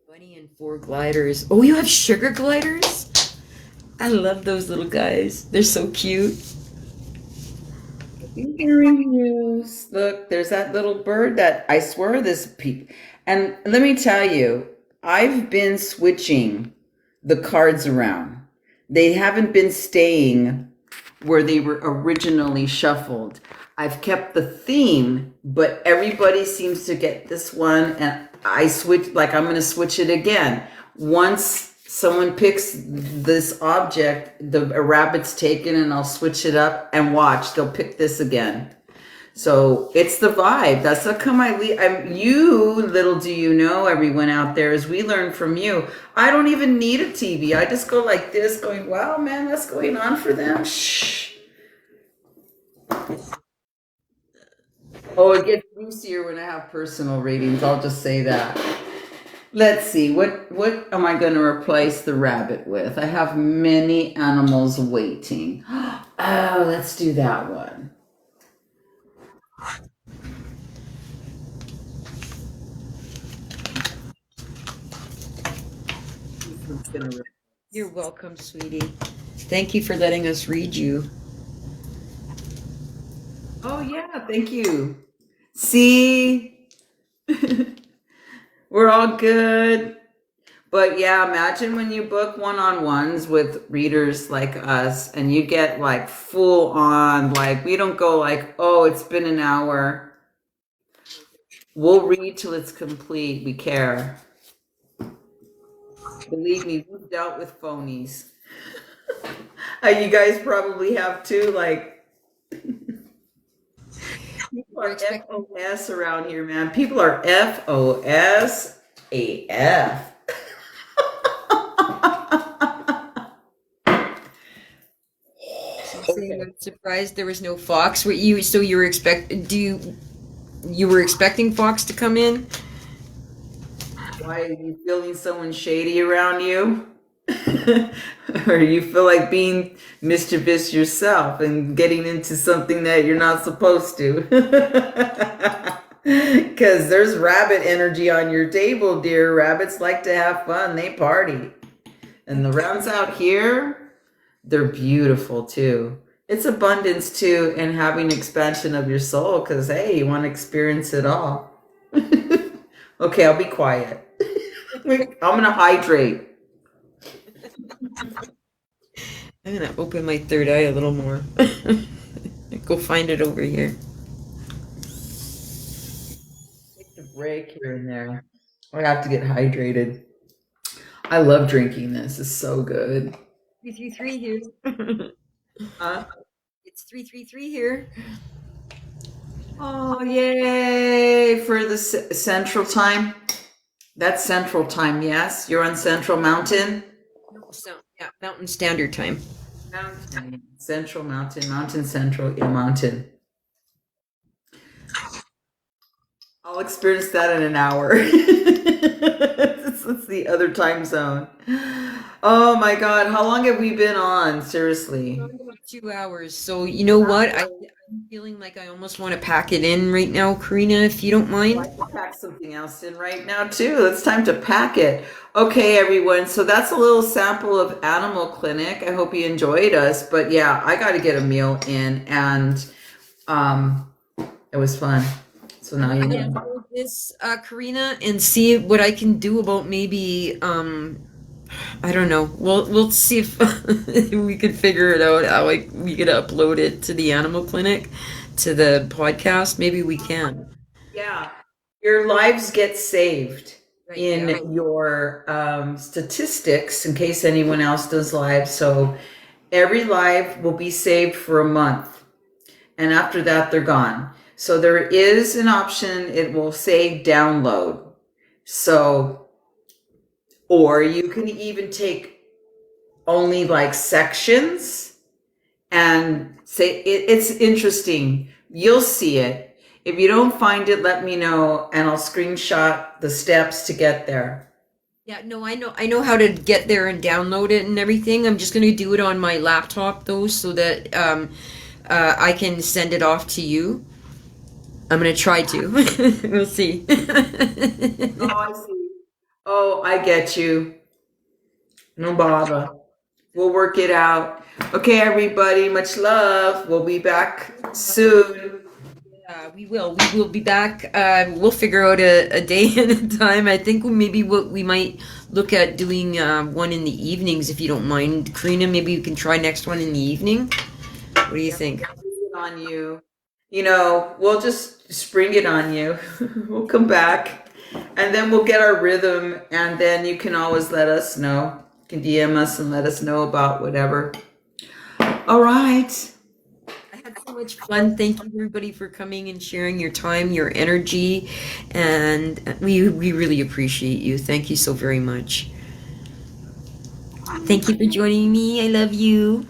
S1: Bunny and 4 gliders. Oh, you have sugar gliders? I love those little guys. They're so cute.
S2: Hearing news. Look, there's that little bird that I swear and let me tell you, I've been switching the cards around. They haven't been staying where they were originally shuffled. I've kept the theme, but everybody seems to get this one, and I switch, like I'm going to switch it again. Once someone picks this object, a rabbit's taken, and I'll switch it up and watch. They'll pick this again. So it's the vibe. That's how come you, little do you know, everyone out there, as we learn from you, I don't even need a TV. I just go like this, going, wow, man, what's going on for them? Shh. Oh, it gets juicier when I have personal readings. I'll just say that. Let's see, what am I going to replace the rabbit with? I have many animals waiting. Oh, let's do that one.
S1: You're welcome, sweetie. Thank you for letting us read you.
S2: Oh, yeah, thank you. See? We're all good. But yeah, imagine when you book one-on-ones with readers like us and you get like full on, like we don't go like, oh, it's been an hour. We'll read till it's complete. We care. Believe me, we've dealt with phonies. You guys probably have too, like people are FOS around here, man. People are FOS AF.
S1: Okay. I'm surprised there was no fox. You were expecting fox to come in?
S2: Why, are you feeling someone shady around you? Or you feel like being mischievous yourself and getting into something that you're not supposed to? Because there's rabbit energy on your table, dear. Rabbits like to have fun. They party. And the rounds out here, they're beautiful too. It's abundance too, and having expansion of your soul, because hey, you want to experience it all. Okay, I'll be quiet. I'm gonna hydrate.
S1: I'm gonna open my third eye a little more. Go find it over here.
S2: Take a break here and there. I have to get hydrated. I love drinking this. It's so good.
S1: 333 here.
S2: Huh?
S1: It's 333 here.
S2: Oh, yay! For the central time. That's central time, yes? You're on Central Mountain?
S1: No, yeah, Mountain Standard Time.
S2: Mountain. Central Mountain. Mountain Central. Yeah, Mountain. I'll experience that in an hour. It's the other time zone. Oh my God. How long have we been on? Seriously.
S1: 2 hours. So you know what? I'm feeling like I almost want to pack it in right now, Karina, if you don't mind.
S2: I can pack something else in right now too. It's time to pack it. Okay, everyone. So that's a little sample of Animal Clinic. I hope you enjoyed us. But yeah, I got to get a meal in, and it was fun. So now you know
S1: this, Karina, and see what I can do about maybe I don't know. We'll see if we could figure it out how we could upload it to the Animal Clinic, to the podcast. Maybe we can.
S2: Yeah, your lives get saved
S1: Right,
S2: in
S1: yeah.
S2: your statistics in case anyone else does live. So every live will be saved for a month, and after that they're gone. So there is an option. It will say download. So, or you can even take only like sections and say it's interesting. You'll see it. If you don't find it, let me know and I'll screenshot the steps to get there.
S1: Yeah, no, I know how to get there and download it and everything. I'm just gonna do it on my laptop though, so that I can send it off to you. I'm gonna try to. We'll see.
S2: Oh, I see. Oh, I get you. No bother. We'll work it out. Okay, everybody, much love. We'll be back soon.
S1: We will. We will be back. We'll figure out a day and a time. I think maybe what we might look at doing one in the evenings, if you don't mind, Karina. Maybe we can try next one in the evening. What do you think?
S2: On you. You know, we'll just spring it on you. We'll come back and then we'll get our rhythm and then you can always let us know. can DM us and let us know about whatever. All right.
S1: I had so much fun. Thank you, everybody, for coming and sharing your time, your energy, and we really appreciate you. Thank you so very much. Thank you for joining me. I love you.